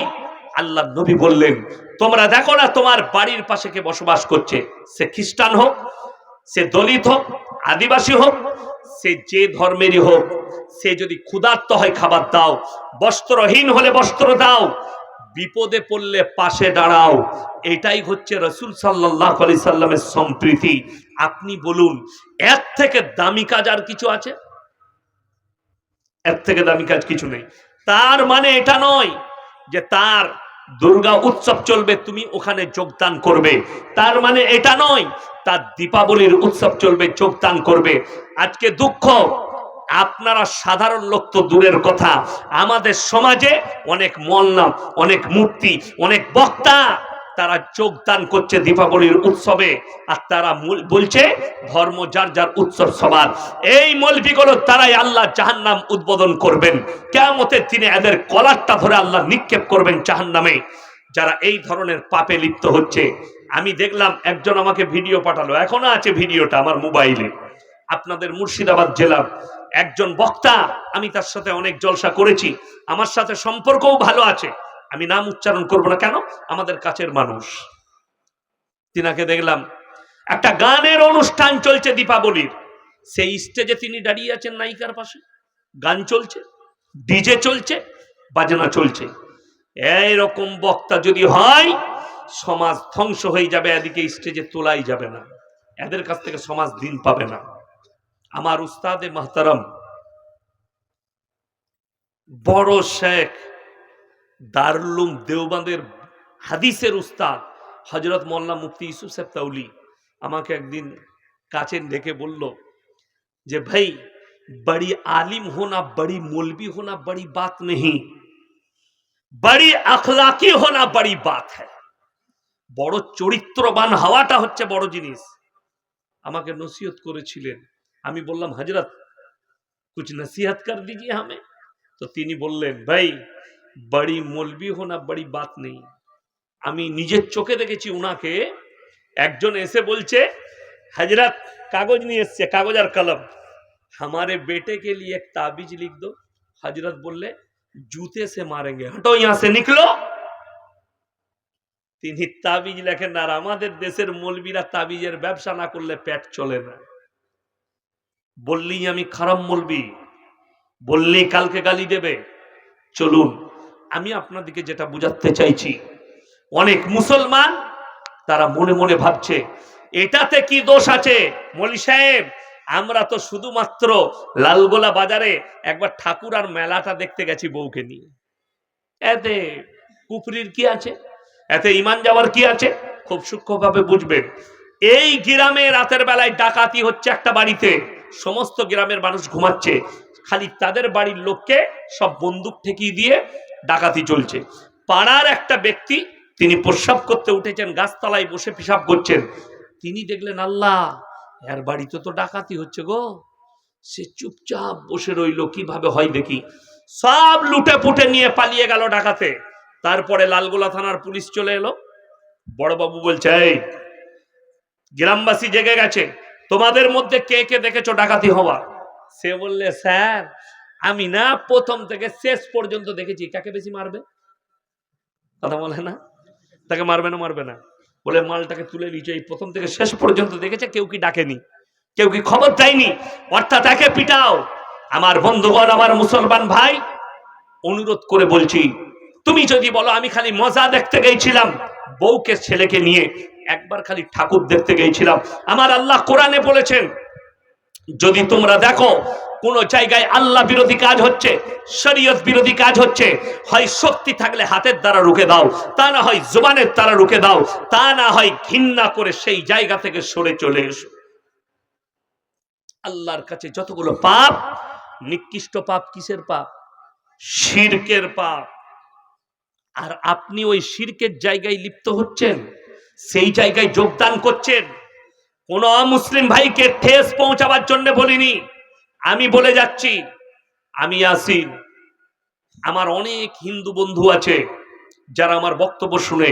আল্লাহ নবী বললেন, তোমরা দেখো না তোমার বাড়ির পাশে কে বসবাস করছে, সে খ্রিস্টান হোক, সে দলিত হোক, আদিবাসী হোক, সে যে ধর্মেরই হোক, সে যদি ক্ষুধার্ত হয় খাবার দাও, বস্ত্রহীন হলে বস্ত্র দাও, বিপদে পড়লে পাশে দাঁড়াও। এটাই হচ্ছে রাসূল সাল্লাল্লাহু আলাইহি সাল্লামের সম্প্রীতি। আপনি বলুন, এর থেকে দামি কাজ আর কিছু আছে? এর থেকে দামি কাজ কিছু নেই। তার মানে এটা নয় যে তার দুর্গা উৎসব চলবে, তুমি ওখানে যোগদান করবে। তার মানে এটা নয় তার দীপাবলির উৎসব চলবে, যোগদান করবে। আজকে দুঃখ, আপনারা সাধারণ লোক তো দূরের কথা, আমাদের সমাজে অনেক মোল্লা, অনেক মুফতি, অনেক বক্তা, তারা যোগদান করছে দীপাবলির উৎসবে, আর তারা বলছে ধর্ম যার যার উৎসব সবার। এই মৌলবীগুলো তারাই আল্লাহ জাহান্নাম উদ্বোধন করবেন। কিয়ামতের দিনে এদের কলারটা ধরে আল্লাহ নিক্ষেপ করবেন জাহান্নামে। যারা এই ধরনের পাপে লিপ্ত হচ্ছে, আমি দেখলাম একজন আমাকে ভিডিও পাঠালো, এখনো আছে ভিডিওটা আমার মোবাইলে। আপনাদের মুর্শিদাবাদ জেলার একজন বক্তা, আমি তার সাথে অনেক জলসা করেছি, আমার সাথে সম্পর্কও ভালো আছে, আমি নাম উচ্চারণ করব না, কেন, আমাদের কাছের মানুষ। তিনাকে দেখলাম একটা গানের অনুষ্ঠান চলছে দীপাবলির, সেই স্টেজে তিনি দাঁড়িয়ে আছেন নায়িকার পাশে, গান চলছে, ডিজে চলছে, বাজনা চলছে। এইরকম বক্তা যদি হয়, সমাজ ধ্বংস হয়ে যাবে, এদিকে স্টেজে তোলাই যাবে না, এদের কাছ থেকে সমাজ দিন পাবে না। আমার উস্তাদে মাহতারাম, বড় শেখ, দারুল উলুম দেওবন্দের হাদিসের উস্তাদ হযরত মওলানা মুফতি ইউসুফ সাহেব তাওলি আমাকে একদিন কাছে ডেকে বলল যে ভাই, बड़ी आलिम होना, बड़ी मौलवी होना बड़ी बात नहीं, बड़ी अखलाकी होना बड़ी बात है। বড় চরিত্রবান হওয়াটা হচ্ছে বড় জিনিস। আমাকে নসিহত করেছিলেন। আমি বললাম, হযরত कुछ नसीहत कर दीजिए हमें। তো তিনি বললেন, ভাই, বড়ি মৌলবি হোনা বড়ি বাত নেই। আমি নিজের চোখে দেখেছি, উনাকে একজন এসে বলছে, হযরত কাগজ নিয়ে এসছে, কাগজ আর কলম, हमारे बेटे के लिए एक ताबीज लिख दो। हजरत बोले, जूते से मारेंगे, हटो यहां से, निकलो। তিনি তাবিজ লেখেন। আর আমাদের দেশের মৌলবীরা তাবিজের ব্যবসা না করলে পেট চলে না। বললি আমি খারাপ মৌলবী, বললি কালকে গালি দেবে। চলুন, আমি আপনাদেরকে যেটা বুঝাতে চাইছি, অনেক মুসলমান তারা মনে মনে ভাবছে এটাতে কি দোষ আছে। মৌলভী সাহেব, আমরা তো শুধুমাত্র লালগোলা বাজারে একবার ঠাকুর আর মেলাটা দেখতে গেছি বউকে নিয়ে, এতে কুফরির কি আছে, এতে ঈমান যাওয়ার কি আছে? খুব সূক্ষ্মভাবে বুঝবেন। এই গ্রামে রাতের বেলায় ডাকাতি হচ্ছে একটা বাড়িতে, সমস্ত গ্রামের মানুষ ঘুমাচ্ছে, খালি তাদের বাড়ির লোককে সব বন্দুক ঠেকিয়ে দিয়ে ডাকাতি চলছে। পাড়ার একটা ব্যক্তি, তিনি প্রস্রাব করতে উঠেছেন, গাছতলায় বসে পেশাব করছেন, তিনি দেখলেন আল্লাহ, এর বাড়িতে তো ডাকাতি হচ্ছে গো। সে চুপচাপ বসে রইল, কিভাবে হয় দেখি। সব লুটে পুটে নিয়ে পালিয়ে গেল ডাকাতে। তারপরে লালগোলা থানার পুলিশ চলে এলো। বড়বাবু বলছে, এই গ্রামবাসী জেগে গেছে, তোমাদের মধ্যে কে কে দেখেছো ডাকাতি হওয়া? সে বললে, স্যার, আমি না প্রথম থেকে শেষ পর্যন্ত দেখেছি। কাকে বেশি মারবে? কথা বলে না, তাকে মারবে না, মারবে না বলে মালটাকে তুলে নিচে, এই প্রথম থেকে শেষ পর্যন্ত দেখেছে, কেউ কি ডাকেনি? কেউ কি খবর দেয়নি? অর্থাৎ তাকে পিটাও। আমার বন্ধুগণ, আমার মুসলমান ভাই, অনুরোধ করে বলছি, তুমি যদি বলো আমি খালি মজা দেখতে গেছিলাম, বউকে ছেলেকে নিয়ে একবার খালি ঠাকুর দেখতে গেছিলাম, আমার আল্লাহ কোরআনে বলেছেন যদি তোমরা দেখো কোন জায়গায় আল্লাহ বিরোধী কাজ হচ্ছে, শরীয়ত বিরোধী কাজ হচ্ছে, হয় শক্তি থাকলে হাতের দ্বারা রুখে দাও, তা না হয় জুবানের দ্বারা রুখে দাও, তা না হয় ঘৃণা করে সেই জায়গা থেকে সরে চলে এসো। আল্লাহর কাছে যতগুলো পাপ, নিকৃষ্ট পাপ কিসের পাপ? শিরকের পাপ। আর আপনি ওই শিরকের জায়গায় লিপ্ত হচ্ছেন, সেই জায়গায় যোগদান করছেন। কোন মুসলিম ভাইকে ঠেস পৌঁছাবার জন্য বলিনি, আমি বলে যাচ্ছি, আমি ইয়াসিন, আমার অনেক হিন্দু বন্ধু আছে যারা আমার বক্তব্য শুনে,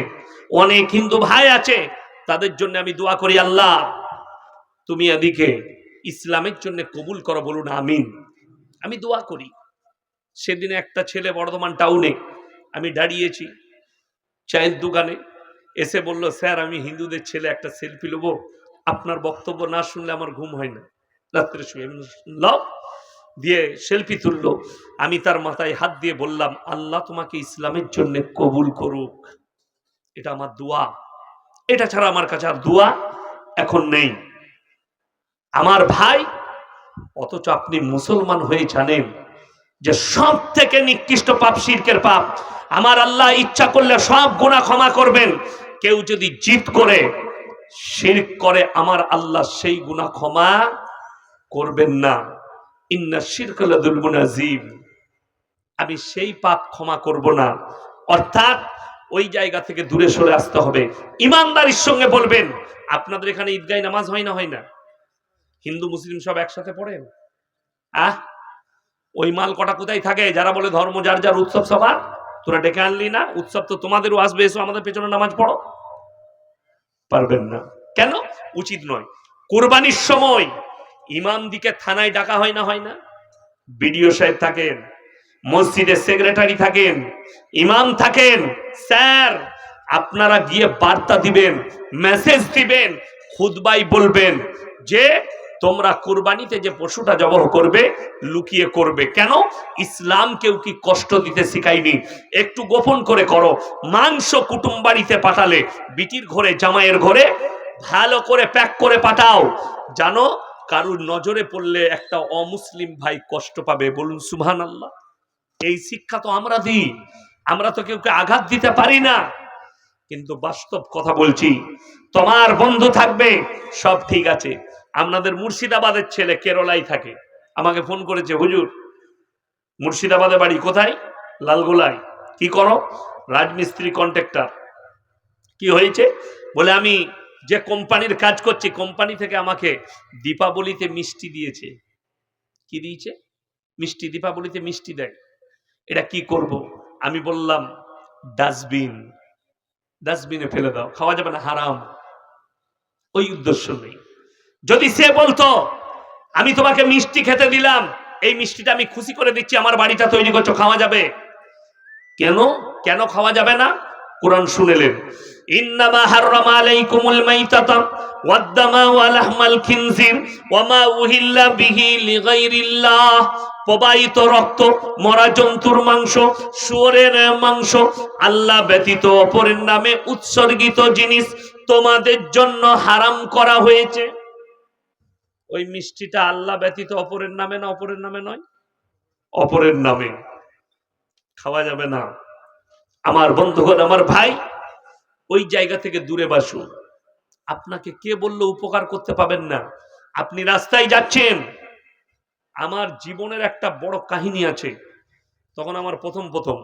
অনেক হিন্দু ভাই আছে, তাদের জন্য আমি দোয়া করি, আল্লাহ তুমি এদিকে ইসলামের জন্য কবুল করো, বলুন আমিন। আমি দোয়া করি। সেদিন একটা ছেলে বর্ধমান টাউনে, আমি দাঁড়িয়েছি চায়ের দোকানে, এসে বলল, স্যার আমি হিন্দুদের ছেলে, একটা সেলফি নেবো, আপনার বক্তব্য না শুনলে আমার ঘুম হয় না, রাত্রে শুয়ে শুনলাম, দিয়ে সেলফি তুললো। আমি তার মাথায় হাত দিয়ে বললাম, আল্লাহ তোমাকে ইসলামের জন্য কবুল করুক, এটা আমার দোয়া, এটা ছাড়া আমার কাছে আর দোয়া এখন নেই। আমার ভাই, অথচ আপনি মুসলমান হয়ে জানেন যে সব থেকে নিকৃষ্ট পাপ শিরকের পাপ। আমার আল্লাহ ইচ্ছা করলে সব গুনাহ ক্ষমা করবেন, কেউ যদি জিদ করে শিরক করে, আমার আল্লাহ সেই গুনাহ ক্ষমা করবেন না। ইন্না শিরকা লাযুলমুন আযীম, আমি সেই পাপ ক্ষমা করব না। অর্থাৎ ওই জায়গা থেকে দূরে সরে আসতে হবে। ইমানদারির সঙ্গে বলবেন, আপনাদের এখানে ঈদগাহে নামাজ হয় না? হয় না? হিন্দু মুসলিম সব একসাথে পড়েন? ওই মাল কটা কোথায় থাকে যারা বলে ধর্ম যার যার, উৎসব সবার? তোরা ডেকে আনলি না, উৎসব তো তোমাদেরও আসবে, এসো আমাদের পেছনে নামাজ পড়ো। পারবেন না। কেন? উচিত নয়। কুরবানির সময় ইমাম দিকে থানায় ডাকা হয় না? হয় না? বিডিও সাহেব থাকেন, মসজিদের সেক্রেটারি থাকেন, ইমাম থাকেন, স্যার আপনারা গিয়ে বার্তা দিবেন, মেসেজ দিবেন, খুতবায় বলবেন যে তোমরা কুরবানিতে যে পশুটা জবাহ করবে লুকিয়ে করবে। কেন? ইসলাম কেউ কি কষ্ট দিতে শিখায়নি, একটু গোপন করে করো। মাংস কুটুম বাড়িতে পাঠালে বিটির ঘরে, জামাইয়ের ঘরে ভালো করে প্যাক করে পাঠাও, জানো কারুর নজরে পড়লে একটা অমুসলিম ভাই কষ্ট পাবে, বলুন সুবহানাল্লাহ। এই শিক্ষা তো আমরা দিই, আমরা তো কেউকে আঘাত দিতে পারি না। কিন্তু বাস্তব কথা বলছি, তোমার বন্ধু থাকবে সব ঠিক আছে। আপনাদের মুর্শিদাবাদের ছেলে কেরলায় থাকে, আমাকে ফোন করেছে, হুজুর মুর্শিদাবাদে বাড়ি, কোথায়? লালগোলায়। কি করো? রাজমিস্ত্রি কন্ট্রাক্টর। কি হয়েছে? বলে আমি যে কোম্পানির কাজ করছি, কোম্পানি থেকে আমাকে দীপাবলিতে মিষ্টি দিয়েছে। কি দিয়েছে? মিষ্টি। দীপাবলিতে মিষ্টি দেয়, এটা কি করব? আমি বললাম ডাস্টবিন, ডাস্টবিনে ফেলে দাও, খাওয়া যাবে না, হারাম। ওই উদ্দেশ্য নেই। যদি সে বলতো আমি তোমাকে মিষ্টি খেতে দিলাম, এই মিষ্টিটা আমি খুশি করে দিচ্ছি, আমার বাড়িটা তৈরি করছো, খাওয়া যাবে। কেন? কেন খাওয়া যাবে না? কোরআন শুনেলেন, ইন্নামা হাররামা আলাইকুমুল মাইতাতা ওয়াদ-দামা ওয়া লাহমাল খিনজির ওয়া মা উহিল্লা বিহি লিগাইরিল্লাহ। প্রবাহিত রক্ত, মরা জন্তুর মাংস, শুয়োরের মাংস, আল্লাহ ব্যতীত অপরের নামে উৎসর্গিত জিনিস তোমাদের জন্য হারাম করা হয়েছে। ওই মিষ্টিটা আল্লাহ ব্যতীত অপরের নামে না? অপরের নামে নয়, অপরের নামে। খাওয়া যাবে না। আমার বন্ধুগণ, আমার ভাই, ওই জায়গা থেকে দূরে বাসুন। আপনাকে কে বলল উপকার করতে পাবেন না? আপনি রাস্তায় যাচ্ছেন। আমার জীবনের একটা বড় কাহিনী আছে। তখন আমার প্রথম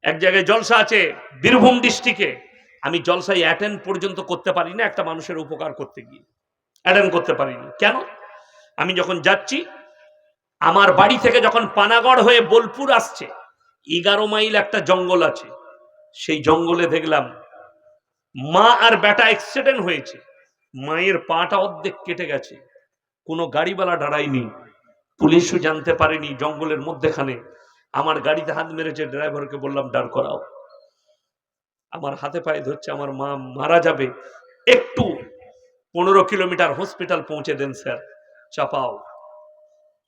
এক জায়গায় জলসা আছে বীরভূম ডিস্ট্রিক্টে, আমি জলসায় অ্যাটেন্ড পর্যন্ত করতে পারি না, একটা মানুষের উপকার করতে গিয়ে অ্যাটেন্ড করতে পারিনি। কেন? আমি যখন যাচ্ছি, আমার বাড়ি থেকে যখন পানাগড় হয়ে বোলপুর আসছে, 11 মাইল একটা জঙ্গল আছে, সেই জঙ্গলে দেখলাম মা আর বেটা অ্যাক্সিডেন্ট হয়েছে, মায়ের পাটা অর্ধেক কেটে গেছে, কোনো গাড়িওয়ালা দাঁড়ায়নি, পুলিশও জানতে পারেনি। জঙ্গলের মধ্যেখানে আমার গাড়িতে হাত মেরেছে, ড্রাইভারকে বললাম দাঁড় করাও, আমার হাতে পায়ে ধরছে, আমার মা মারা যাবে, একটু 15 কিলোমিটার হসপিটাল পৌঁছে দেন স্যার। চাপাও।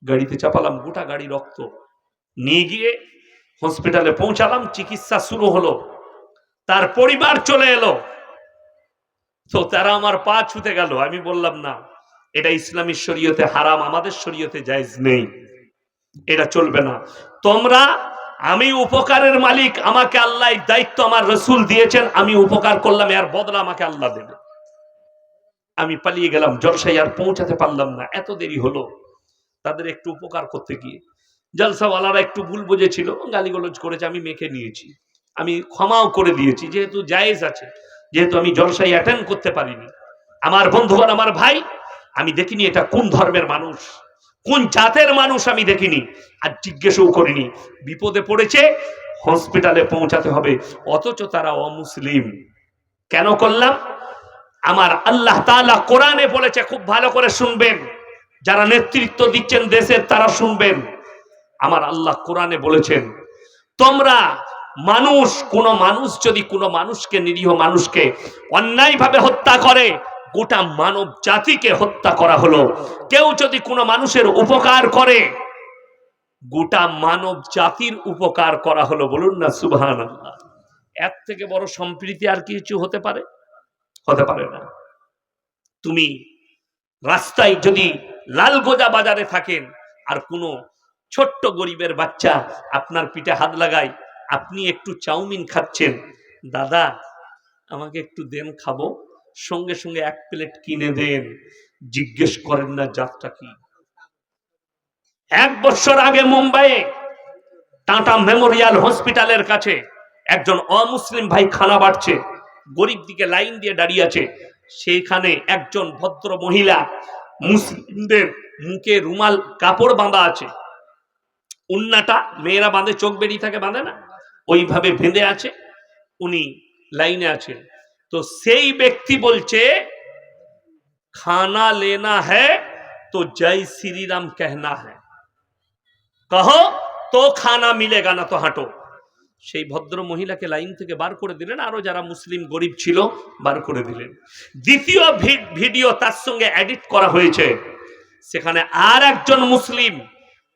গাড়িতে চাপালাম, গোটা গাড়ি রক্ত। নিয়ে গিয়ে হসপিটালে পৌঁছালাম, চিকিৎসা শুরু হলো। তার পরিবার চলে এলো, তো তারা আমার পা ছুতে গেল। আমি বললাম না, এটা ইসলামী শরীয়তে হারাম, আমাদের শরীয়তে জায়েজ নেই, এটা চলবে না। তোমরা, আমি উপকারের মালিক, আমাকে আল্লাহ দায়িত্ব আমার রসুল দিয়েছেন, আমি উপকার করলাম, এর বদলা আমাকে আল্লাহ দেবে। আমি পালিয়ে গেলাম, জলসায় আর পৌঁছাতে পারলাম না, এত দেরি হলো তাদের একটু উপকার করতে গিয়ে। জলসাওয়ালারা একটু ভুল বুঝেছিল, গালিগালাজ করেছে, আমি মেখে নিয়েছি, আমি ক্ষমাও করে দিয়েছি, যেহেতু জায়েজ আছে, যেহেতু আমি জলসায় অ্যাটেন্ড করতে পারিনি। আমার বন্ধুগণ, আমার ভাই, আমি দেখিনি এটা কোন ধর্মের মানুষ, কোন জাতের মানুষ আমি দেখিনি, আর জিজ্ঞেসও করিনি। বিপদে পড়েছে, হসপিটালে পৌঁছাতে হবে, অথচ তারা অমুসলিম। কেন করলাম? আমার আল্লাহ তাআলা কোরআনে বলেছে, খুব ভালো করে শুনবেন, যারা নেতৃত্ব দিচ্ছেন দেশের তারা শুনবেন। আমার আল্লাহ কোরআনে বলেছেন, তোমরা মানুষ, কোন মানুষ যদি কোন মানুষকে, নিরীহ মানুষকে অন্যায়ভাবে হত্যা করে, গোটা মানব জাতিকে হত্যা করা হলো। কেউ যদি কোনো মানুষের উপকার করে, গোটা মানব জাতির উপকার করা হলো। বলুন না সুবহানাল্লাহ। এর থেকে বড় সম্প্রীতি আর কিছু হতে পারে? হতে পারে না। তুমি রাস্তায় যদি লালগোজা বাজারে থাকেন, আর কোনো ছোট্ট গরিবের বাচ্চা আপনার পিঠে হাত লাগায়, আপনি একটু চাউমিন খাচ্ছেন, দাদা আমাকে একটু দেন, খাবো, সঙ্গে সঙ্গে 1 প্লেট কিনে দেন, জিজ্ঞেস করেন না জাতটা কি। 1 বছর আগে মুম্বাইয়ে টাটা মেমোরিয়াল হসপিটালের কাছে একজন অমুসলিম ভাই খানা বাড়ছে, গরিব দিকে লাইন দিয়ে দাঁড়িয়ে আছে। সেইখানে একজন ভদ্র মহিলা, মুসলিমদের মুখে রুমাল কাপড় বাঁধা আছে, উন্নাটা মেয়েরা বাঁধে, চোখ বেরিয়ে থাকে, বাঁধে না, ওইভাবে বেঁধে আছে, উনি লাইনে আছেন। তো সেই ব্যক্তি বলছে, খানা লেনা হ্যায় তো জয় শ্রী রাম कहना है, কহো তো খানা মিলেগা না তো হাঁটো। সেই ভদ্র মহিলাকে লাইন থেকে বার করে দিলেন, আরো যারা মুসলিম গরিব ছিল বার করে দিলেন। দ্বিতীয় ভিডিও তার সঙ্গে এডিট করা হয়েছে, সেখানে আর একজন মুসলিম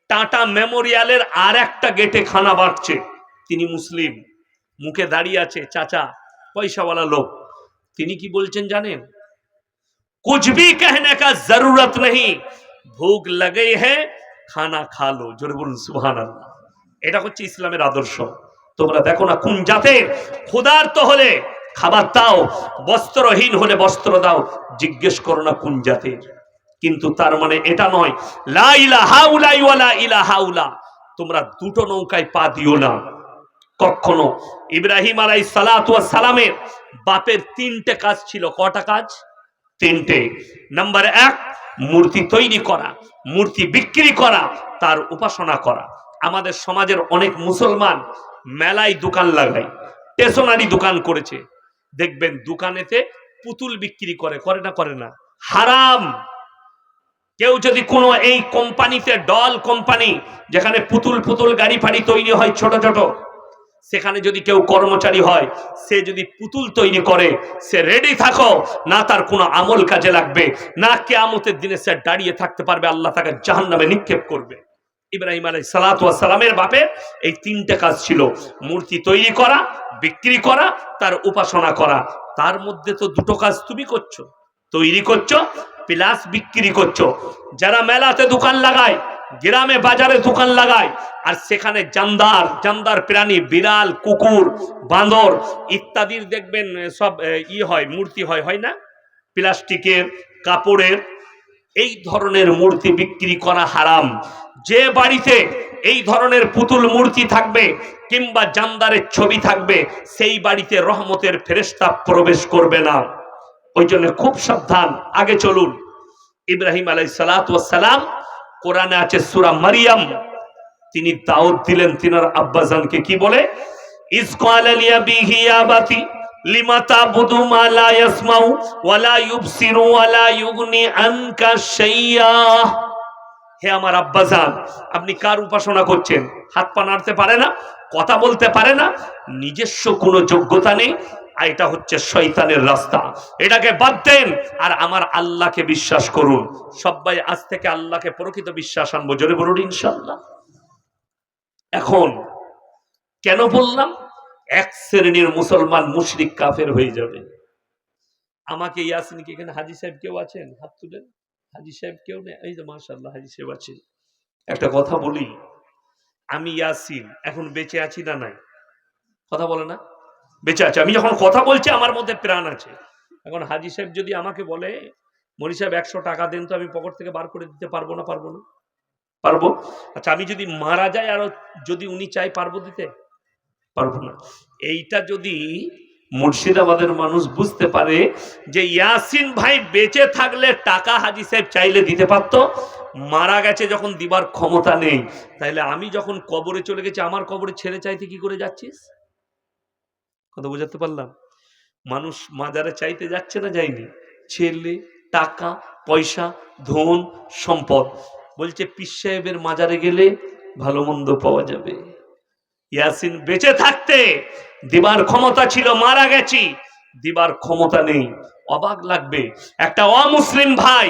টাটা মেমোরিয়ালের আর একটা গেটে খানা বাড়ছে, তিনি মুসলিম, মুখে দাঁড়িয়ে আছে, চাচা পয়সাওয়ালা লোক। তিনি কি বলছেন জানেন? कुछ भी कहने का जरूरत नहीं, भूख लगे है खाना खा लो। জোরে বলুন সুবহানাল্লাহ। এটা হচ্ছে ইসলামের আদর্শ। তোমরা দেখো না কোন জাতের, ক্ষুধার্ত হলে খাবার দাও, বস্ত্রহীন হলে বস্ত্র দাও, জিজ্ঞেস করো না কোন জাতের। কিন্তু তার মানে এটা নয়, লা ইলাহা ইল্লাল্লাহ ওয়া লা ইলাহা ইল্লাল্লাহ, তোমরা দুটো নৌকায় পা দিও না কখনো। ইব্রাহিম আলাইহিস সালাতু ওয়াস সালামের বাপের 3টে কাজ ছিল। কটা কাজ? 3টে। নাম্বার 1, মূর্তি তৈরি করা, মূর্তি বিক্রি করা, তার উপাসনা করা। আমাদের সমাজের অনেক মুসলমান মেলায় দোকান লাগায়, স্টেশনারি দোকান করেছে, দেখবেন দোকানেতে পুতুল বিক্রি করে, করে না? করে না? হারাম। কেউ যদি কোনো এই কোম্পানিতে, ডল কোম্পানি যেখানে পুতুল পুতুল গাড়ি ফাড়ি তৈরি হয় ছোট ছোট, সেখানে যদি কেউ কর্মচারী হয়, সে যদি পুতুল তৈরি করে, সে রেডি থাকো, না তার কোনো আমল কাজে লাগবে, না কিয়ামতের দিনে সে দাঁড়িয়ে থাকতে পারবে, আল্লাহ তাকে জাহান্নামে নিক্ষেপ করবে। ইব্রাহিম আলাইহিস সালাতু ওয়াস সালামের বাপের এই 3টে কাজ ছিল, মূর্তি তৈরি করা, বিক্রি করা, তার উপাসনা করা। তার মধ্যে তো 2টো কাজ তুমি করছো, তৈরি করছো প্লাস বিক্রি করছো। যারা মেলাতে দোকান লাগায়, গ্রামে বাজারে দোকান লাগায়, আর সেখানে জানদার জানদার প্রাণী, বিড়াল, কুকুর, বাঁদর ইত্যাদির দেখবেন সব হয়, মূর্তি হয়, হয় না, প্লাস্টিকের, কাপড়ের, এই ধরনের মূর্তি বিক্রি করা হারাম। যে বাড়িতে এই ধরনের পুতুল মূর্তি থাকবে কিংবা জানদারের ছবি থাকবে, সেই বাড়িতে রহমতের ফেরেশতা প্রবেশ করবে না। ওই জন্য খুব সাবধান। আগে চলুন, ইব্রাহিম আলাইহিস সালাতু ওয়াস সালাম, কোরআনে আছে সূরা মারিয়াম, তিনি দাওয়াত দিলেন তিনার আব্বাজানকে, কি বলে? ইজ ক্বালা লিয়াবিহি ইয়া আবাতি লিমা তা'বুদু মা লা ইয়াসমাউ ওয়া লা ইউবসিরু ওয়া লা ইউগনি আনকা শাইয়া। হে আমার আব্বাজান, আপনি কার উপাসনা করছেন? হাত পা নাড়তে পারে না, কথা বলতে পারে না, নিজস্ব কোনো যোগ্যতা নেই, আর এটা হচ্ছে শয়তানের রাস্তা, এটাকে বাদ দেন আর আমার আল্লাহকে বিশ্বাস করুন। সবাই আজ থেকে আল্লাহকে প্রকৃত বিশ্বাস আনবো, জোরে বলুন ইনশাআল্লাহ। এখন কেন বললাম এক শ্রেণীর মুসলমান মুশরিক কাফের হয়ে যাবে? আমাকে ইয়াসিন কি এখানে হাজী সাহেব কেউ আছেন? হাত তুলেন। হাজী সাহেব কেউ নেই? এই যে মাশাআল্লাহ হাজী সাহেব আছেন। একটা কথা বলি, আমি ইয়াসিন এখন বেঁচে আছি না নাই? কথা বলে না? বেঁচে আছে। আমি যখন কথা বলছি আমার মধ্যে প্রাণ আছে। এখন হাজী সাহেব যদি আমাকে বলে মনি সাহেব 100 টাকা দেন, তো আমি পকেট থেকে বার করে দিতে পারবো না? পারবো না? পারবো। আচ্ছা আমি যদি মারা যাই আর যদি উনি চাই, পারবো দিতে? পারবো না। এইটা যদি মুর্শিদাবাদের মানুষ বুঝতে পারে যে ইয়াসিন ভাই বেঁচে থাকলে টাকা হাজী সাহেব চাইলে দিতে পারতো, মারা গেছে যখন দিবার ক্ষমতা নেই, তাহলে আমি যখন কবরে চলে গেছি আমার কবরে ছেড়ে চাইতে কি করে যাচ্ছিস? কথা বোঝাতে পারলাম? মানুষ মাজারে চাইতে যাচ্ছে না? যায়নি। ছেলে, টাকা, পয়সা, ধন, সম্পদ। বলছে পীর সাহেবের মাজারে গেলে ভালো মন্দ পাওয়া যাবে। ইয়াসিন বেঁচে থাকতে দিবার ক্ষমতা ছিল, মারা গেছি দিবার ক্ষমতা নেই। অবাক লাগবে, একটা অমুসলিম ভাই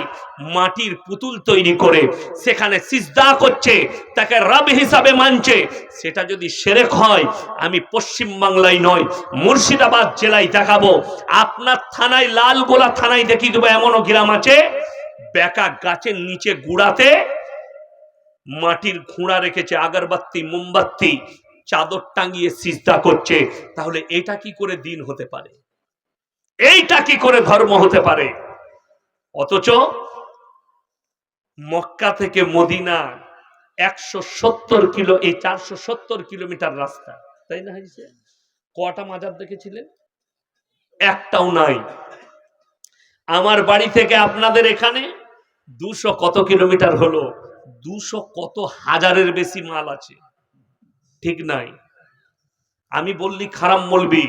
মাটির পুতুল তৈরি করে সেখানে সিজদা করছে, তাকে রব হিসাবে মানছে, সেটা যদি শিরক হয়, আমি পশ্চিম বাংলায় নয় মুর্শিদাবাদ জেলায় দেখাবো। আপনার থানায়, লালগোলা থানায় দেখিয়ে দেবো, এমনও গ্রাম আছে বেকা গাছের নিচে গুড়াতে মাটির ঘোড়া রেখেছে, আগরবাতি মোমবাতি চাদর টাঙিয়ে সিজদা করছে। তাহলে এটা কি করে দিন হতে পারে? এইটা কি করে ধর্ম হতে পারে? অথচ মক্কা থেকে মদিনা 170 কিলো, এই 470 কিলোমিটার রাস্তা, তাই না? হয়েছে কটা মাজার দেখেছিলেন? একটাও নাই। আমার বাড়ি থেকে আপনাদের এখানে 200 কত কিলোমিটার হলো, 200 কত হাজারের বেশি মাল আছে, ঠিক নাই? আমি বললি খারাপ বলবি,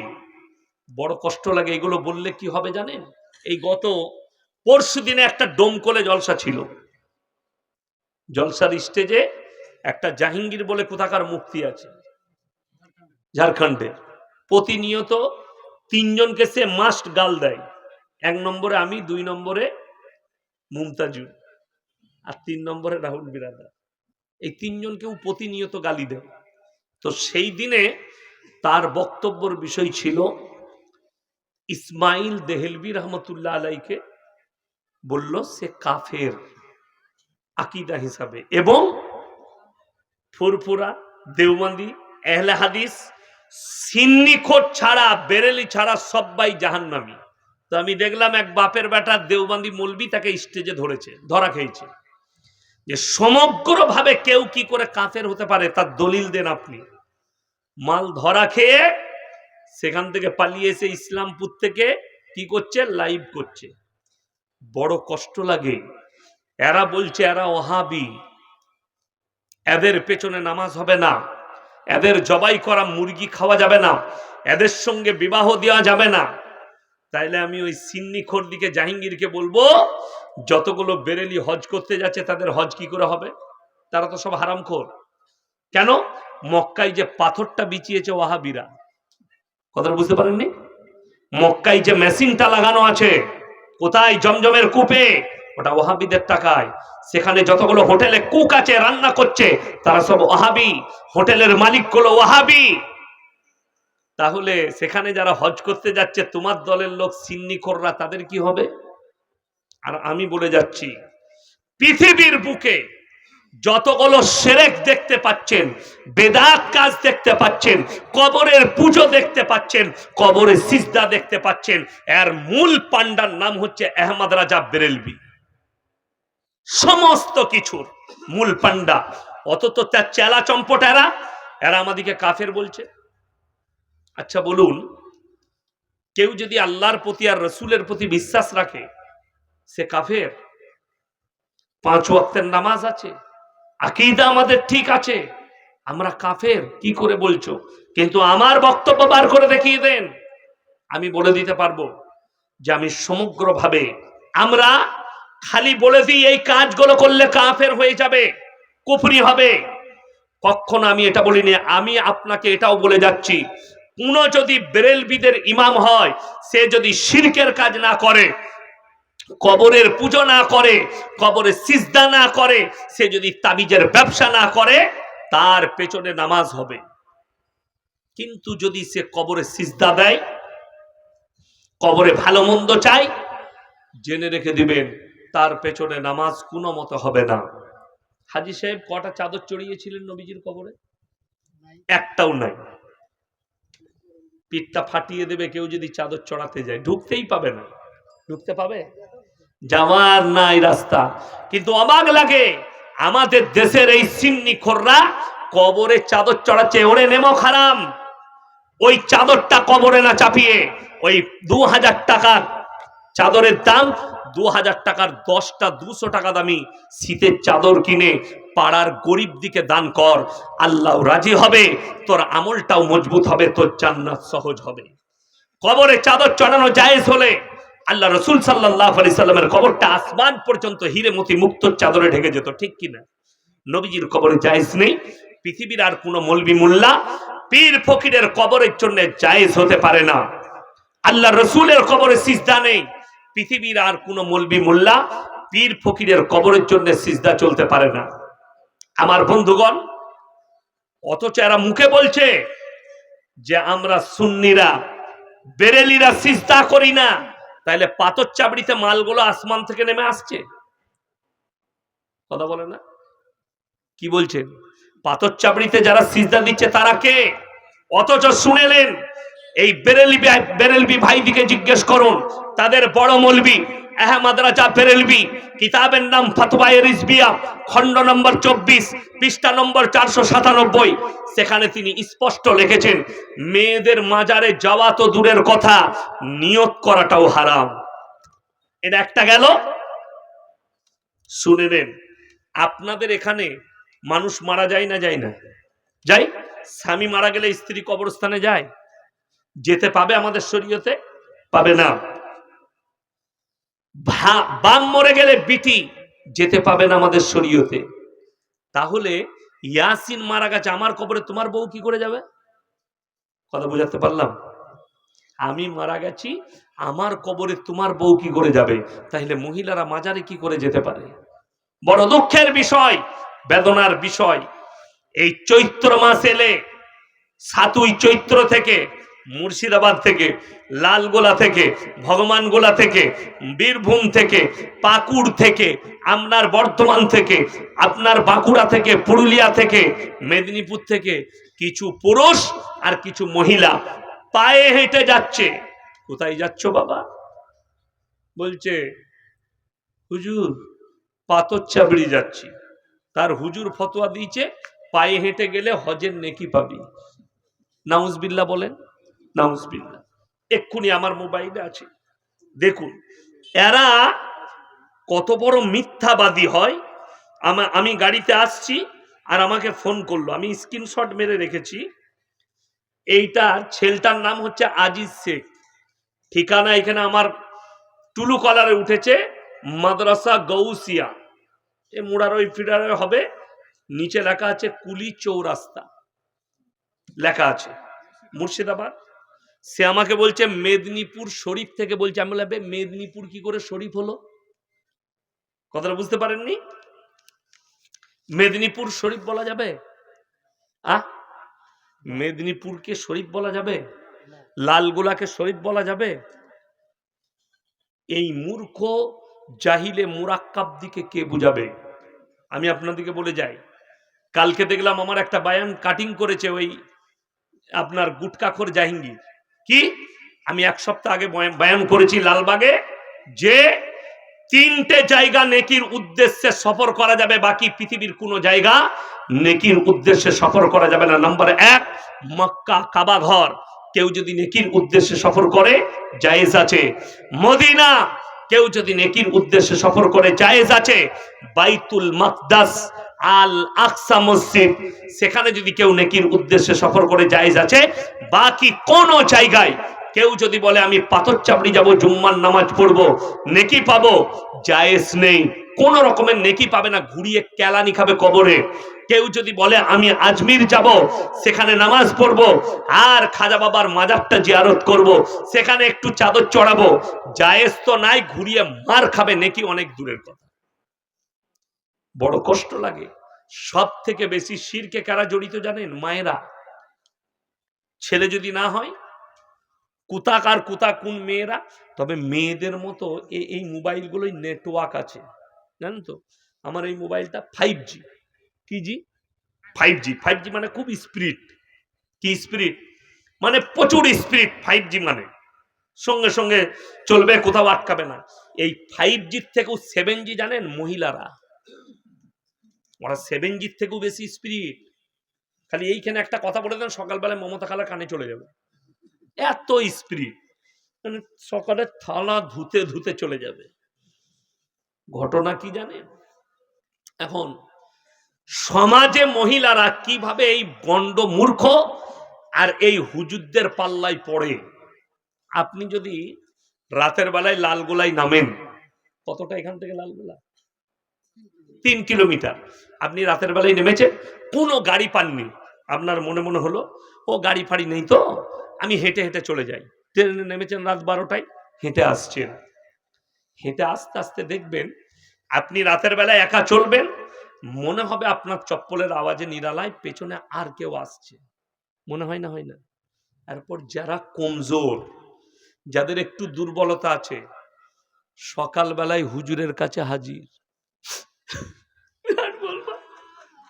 বড় কষ্ট লাগে। এগুলো বললে কি হবে জানেন? এই গত পরশু দিনে একটা ডোমকলে জলসা ছিল। জলসার স্টেজে একটা জাহাঙ্গীর বলে কোথাকার মুফতি আছে ঝাড়খণ্ডের, প্রতিনিয়ত 3 জনকে সে মাস্ট গাল দেয়। 1 নম্বরে আমি, 2 নম্বরে মুমতাজুল, আর 3 নম্বরে রাহুল বিরাদার। এই 3 জনকেও প্রতিনিয়ত গালি দেয়। তো সেই দিনে তার বক্তব্যের বিষয় ছিল ইসমাইল দেহেলভি রহমতুল্লাহ আলাইকে বলল সে কাফের আকীদা হিসাবে, এবং ফুরফুরা, দেওবন্দি, আহলে হাদিস, সিন্নিখোর ছাড়া, বেরেলি ছাড়া সবাই জাহান্নামী। তো আমি দেখলাম এক বাপের বেটা দেওবন্দি মৌলবি তাকে স্টেজে ধরেছে, ধরা খেয়েছে, যে সমগ্রভাবে কেউ কি করে কাফের হতে পারে তার দলিল দেন আপনি। মাল ধরা খেয়ে সেখান থেকে পালিয়ে এসে ইসলামপুর থেকে কি করছে, লাইভ করছে। বড় কষ্ট লাগে। এরা বলছে এরা ওহাবি, এদের পেছনে নামাজ হবে না, এদের জবাই করা মুরগি খাওয়া যাবে না, এদের সঙ্গে বিবাহ দেওয়া যাবে না। তাইলে আমি ওই সিন্নিখোর দিকে জাহাঙ্গীরকে বলবো, যতগুলো বেরেলি হজ করতে যাচ্ছে তাদের হজ কি করে হবে? তারা তো সব হারামখোর। কেন? মক্কায় যে পাথরটা বিছিয়েছে ওয়াহাবিরা, কথাটা বুঝতে পারেননি? মক্কায় যে মেশিনটা লাগানো আছে, কোথায়? জমজমের কূপে, ওটা ওয়াহাবিদের টাকায়। সেখানে যতগুলো হোটেলে কুক আছে রান্না করছে তারা সব ওয়াহাবি, হোটেলের মালিকগুলো ওয়াহাবি। তাহলে সেখানে যারা হজ করতে যাচ্ছে তোমার দলের লোক সিন্নিখোররা, তাদের কি হবে? আর আমি বলে যাচ্ছি, পৃথিবীর বুকে যতগুলো শিরক দেখতে পাচ্ছেন, বেদাত কাজ দেখতে পাচ্ছেন, কবরের পুজো দেখতে পাচ্ছেন, কবরে সিজদা দেখতে পাচ্ছেন, এর মূল পান্ডার নাম হচ্ছে আহমদ রাজা বেরেলভি। সমস্ত কিছুর মূল পান্ডা। অথচ তার চেলা চম্পটেরা, এরা আমাদেরকে কাফের বলছে। আচ্ছা বলুন, কেউ যদি আল্লাহর প্রতি আর রসুলের প্রতি বিশ্বাস রাখে সে কাফের? 5 ওয়াক্তের নামাজ আছে, আকীদা আমাদের ঠিক আছে, আমরা কাফের কি করে বলছো? কিন্তু আমার বক্তব্য বার করে দেখিয়ে দেন, আমি বলে দিতে পারবো যে আমি সমগ্রভাবে, আমরা খালি বলে দিই এই কাজগুলো করলে কাফের হয়ে যাবে, কুফরি হবে, কখনো আমি এটা বলিনি। আমি আপনাকে এটাও বলে যাচ্ছি, কোন যদি বেরেলবিদের ইমাম হয়, সে যদি শিরকের কাজ না করে, কবরের পুজো না করে, কবরে সিজদা না করে, সে যদি তাবিজের ব্যবসা না করে, তার পেছনে নামাজ হবে। কিন্তু যদি সে কবরে সিজদা দেয়, কবরে ভালো মন্দ চাই, জেনে রেখে দিবেন তার পেছনে নামাজ কোনো মতে হবে না। হাজী সাহেব কটা চাদর চড়িয়েছিলেন নবীজির কবরে? একটাও নাই। পিঠটা ফাটিয়ে দেবে কেউ যদি চাদর চড়াতে যায়, ঢুকতেই পাবে না। ঢুকতে পাবে? যাওয়ার নাই রাস্তা। কিন্তু অবাক লাগে, আমাদের দেশের এই সিন্নি খোররা কবরে চাদর চড়াচ্ছে। ওরে নেমো খারাম, ওই চাদরটা কবরে না চাপিয়ে ওই 2000 টাকার চাদরের দাম, 2000 টাকার 10টা 200 টাকা দামি শীতের চাদর কিনে পাড়ার গরিব দিকে দান কর, আল্লাহ রাজি হবে, তোর আমলটাও মজবুত হবে, তোর জান্নাত সহজ হবে। কবরে চাদর চড়ানো জায়েজ হলে আল্লাহ রসুল সাল্লাল্লাহু আলাইহি সাল্লামের কবরটা আসমান পর্যন্ত হিরে মতি মুক্তোর চাদরে ঢেকে যেত, ঠিক কিনা? নবীজির কবরে জায়েজ নেই। পৃথিবীর আর কোন মৌলবি মোল্লা পীর ফকিরের কবরের জন্য জায়েজ হতে পারে না। আল্লাহ রসুলের কবরে সিজদা নেই। পৃথিবীর আর কোন মৌলবি মোল্লা পীর ফকিরের কবরের জন্য সিজদা চলতে পারে না। আমার বন্ধুগণ, অথচ এরা মুখে বলছে যে আমরা সুন্নিরা বেরেলিরা সিজদা করি না। তাইলে পাথর চাবড়িতে মালগুলো আসমান থেকে নেমে আসছে? কথা বলে না? কি বলছেন? পাথর চাবড়িতে যারা সিজদা দিচ্ছে তারা কে? অথচ শুনেলেন, এই বেরেলবি ভাইদিকে জিজ্ঞেস করুন, তাদের বড় মৌলবি আহমদ রাজা বেরেলবি, কিতাবের নাম ফতওয়ায়ে রিজভিয়া, খণ্ড নম্বর 24, পৃষ্ঠা নম্বর 497। সেখানে তিনি স্পষ্ট লিখেছেন, মেয়েদের মাজারে যাওয়া তো দূরের কথা, নিয়ত করাটাও হারাম। এটা একটা গেল। শুনে নেন, আপনাদের এখানে মানুষ মারা যায় না? যায় না? যায়। স্বামী মারা গেলে স্ত্রী কবরস্থানে যায়? যেতে পাবে আমাদের শরীয়তে? পাবে না। বাপ মরে গেলে বিটি যেতে পাবে না আমাদের শরীয়তে। তাহলে ইয়াসিন মারা গেছে, আমার কবরে তোমার বউ কি করে যাবে? কথা বুঝাতে পারলাম? আমি মারা গেছি, আমার কবরে তোমার বউ কি করে যাবে? তাহলে মহিলারা মাজারে কি করে যেতে পারে? বড় দুঃখের বিষয়, বেদনার বিষয়। এই চৈত্র মাস এলে 7ই চৈত্র থেকে মুর্শিদাবাদ থেকে, লালগোলা থেকে, ভগবানগোলা থেকে, বীরভূম থেকে, পাকুড় থেকে, আপনার বর্ধমান থেকে, আপনার বাঁকুড়া থেকে, পুরুলিয়া থেকে, মেদিনীপুর থেকে কিছু পুরুষ আর কিছু মহিলা পায়ে হেঁটে যাচ্ছে। কোথায় যাচ্ছ বাবা? বলছে হুজুর পাথর চাবড়ি যাচ্ছি। তার হুজুর ফতোয়া দিয়েছে পায়ে হেঁটে গেলে হজের নেকি পাবি। নাউজবিল্লাহ বলেন, নাউজবিল্লাহ। এক্ষুনি আমার মোবাইলে আছে, দেখুন এরা কত বড় মিথ্যাবাদী হয়। আমি গাড়িতে আসছি আর আমাকে ফোন করলো, আমি স্ক্রিনশট মেরে রেখেছি। এইটার ছেলেটার নাম হচ্ছে আজিজ শেখ, ঠিকানা এখানে আমার টুলু কলারে উঠেছে, মাদ্রাসা গৌসিয়া, এ মুড়ারই ফিডারে হবে, নিচে লেখা আছে কুলি চৌরাস্তা লেখা আছে, মুর্শিদাবাদ। সে আমাকে বলছে মেদিনীপুর শরীফ থেকে বলছে। আমি বললাম মেদিনীপুর কি করে শরীফ হলো? কথাটা বুঝতে পারেননি? মেদিনীপুর শরীফ বলা যাবে? মেদিনীপুরকে শরীফ বলা যাবে? লালগোলাকে শরীফ বলা যাবে? এই মূর্খ জাহিলে মুরাক্কাব দিকে কে বুঝাবে? আমি আপনাদেরকে বলে যাই, কালকে দেখলাম আমার একটা বায়ান কাটিং করেছে ওই আপনার গুটকাখোর জাহাঙ্গীর। কি আমি এক সপ্তাহ আগে বায়ান করেছি লালবাগে, যে 3টে জায়গা নেকির উদ্দেশ্যে সফর করা যাবে, বাকি পৃথিবীর কোনো জায়গা নেকির উদ্দেশ্যে সফর করা যাবে না। নাম্বার 1 মক্কা কাবা ঘর, কেউ যদি নেকির উদ্দেশ্যে সফর করে জায়েজ আছে। মদিনা কেউ যদি নেকির উদ্দেশ্যে সফর করে জায়েজ আছে। বাইতুল মাকদাস আল আকসা মসজিদ, সেখানে যদি কেউ নেকির উদ্দেশ্যে সফর করে জায়েজ আছে। বাকি কোন জায়গায় কেউ যদি বলে আমি পাথর চাপড়ি যাব, জুম্মার নামাজ পড়বো, নেকি পাবো, জায়েজ নেই। কোন রকমের নেকি পাবে না, ঘুরিয়ে কেলানি খাবে কবরে। কেউ যদি বলে আমি আজমির যাব, সেখানে নামাজ পড়ব আর খাজা বাবার মাজারটা জিয়ারত করব, সেখানে একটু চাদর চড়াবো, জায়েজ তো নাই, ঘুরিয়ে মার খাবে, নেকি অনেক দূরের কথা। বড় কষ্ট লাগে। সব থেকে বেশি শিরকে কারা জড়িত জানেন? মায়েরা। ছেলে যদি না হয়, কুতাক আর কুতাক কোন মেয়েরা। তবে মেয়েদের মতো এই মোবাইলগুলোই নেটওয়ার্ক আছে, জানেন তো? আমার এই মোবাইলটা 5G। কি জি? 5G। 5G মানে খুব স্পিড। কি স্পিড? মানে প্রচুর স্পিড। 5G মানে সঙ্গে সঙ্গে চলবে, কোথাও আটকাবে না। এই 5G থেকেও 7G জানেন মহিলারা, ওরা 7G থেকেও বেশি স্পিড। খালি এইখানে একটা কথা বলে দেন, সকালবেলায় মমতা খালার কানে চলে যাবে, এত স্পিড। মানে সকালে থালা ধুতে ধুতে চলে যাবে। ঘটনা কি জানেন? এখন সমাজে মহিলারা কিভাবে এই গন্ড মূর্খ আর এই হুজুরদের পাল্লায় পড়ে। আপনি যদি রাতের বেলায় লালগোলায় নামেন, কতটা এখান থেকে লালগোলা? 3 কিলোমিটার। আপনি রাতের বেলায় নেমেছেন, কোনো গাড়ি পাননি, আপনার মনে মনে হলো ও গাড়ি ফাড়ি নেই তো, আমি হেঁটে হেঁটে চলে যাই। ট্রেনে নেমেছেন রাত 12টায়, হেঁটে আসছেন। হেঁটে আস্তে আস্তে দেখবেন আপনি রাতের বেলায় একা চলবেন, মনে হবে আপনার চপ্পলের আওয়াজে নিরালায় পেছনে আর কেউ আসছে, মনে হয় না? হয় না? এরপর যারা কমজোর, যাদের একটু দুর্বলতা আছে, সকালবেলায় হুজুরের কাছে হাজির।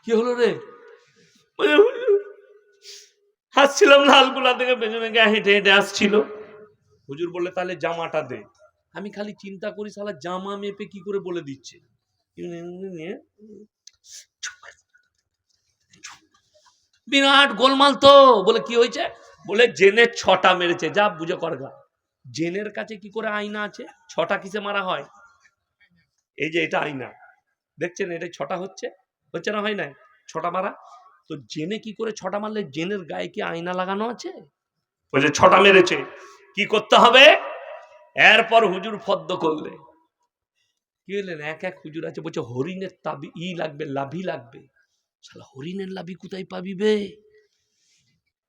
কি হলো রে? হাসছিলাম, লালগোলা থেকে পেছনে গিয়ে হেঁটে হেঁটে আসছিল। হুজুর বললে তাহলে জামাটা দে। আমি খালি চিন্তা করি, শালা জামা মেপে কি করে বলে দিচ্ছে। বিরাট গোলমাল তো। বলে কি হয়েছে? বলে জেনে 6টা মেরেছে। যা বুঝে করগা। জেনের কাছে কি করে আয়না আছে? 6টা কিসে মারা হয়? এই যে এটা আয়না, দেখছেন এটা 6টা হচ্ছে, হচ্ছে না? হয় না? 6টা মারা। তো জেনে কি করে 6টা মারলে? জেনের গায়ে কি আয়না লাগানো আছে? বলছে 6টা মেরেছে। কি করতে হবে? এরপর হুজুর ফদ্দ করলে। কি হলেন? এক এক হুজুর আছে, বলছে হরিণের তাবি ই লাগবে, লাভি লাগবে। শালা হরিণের লাভি কোথায় পাবি বে?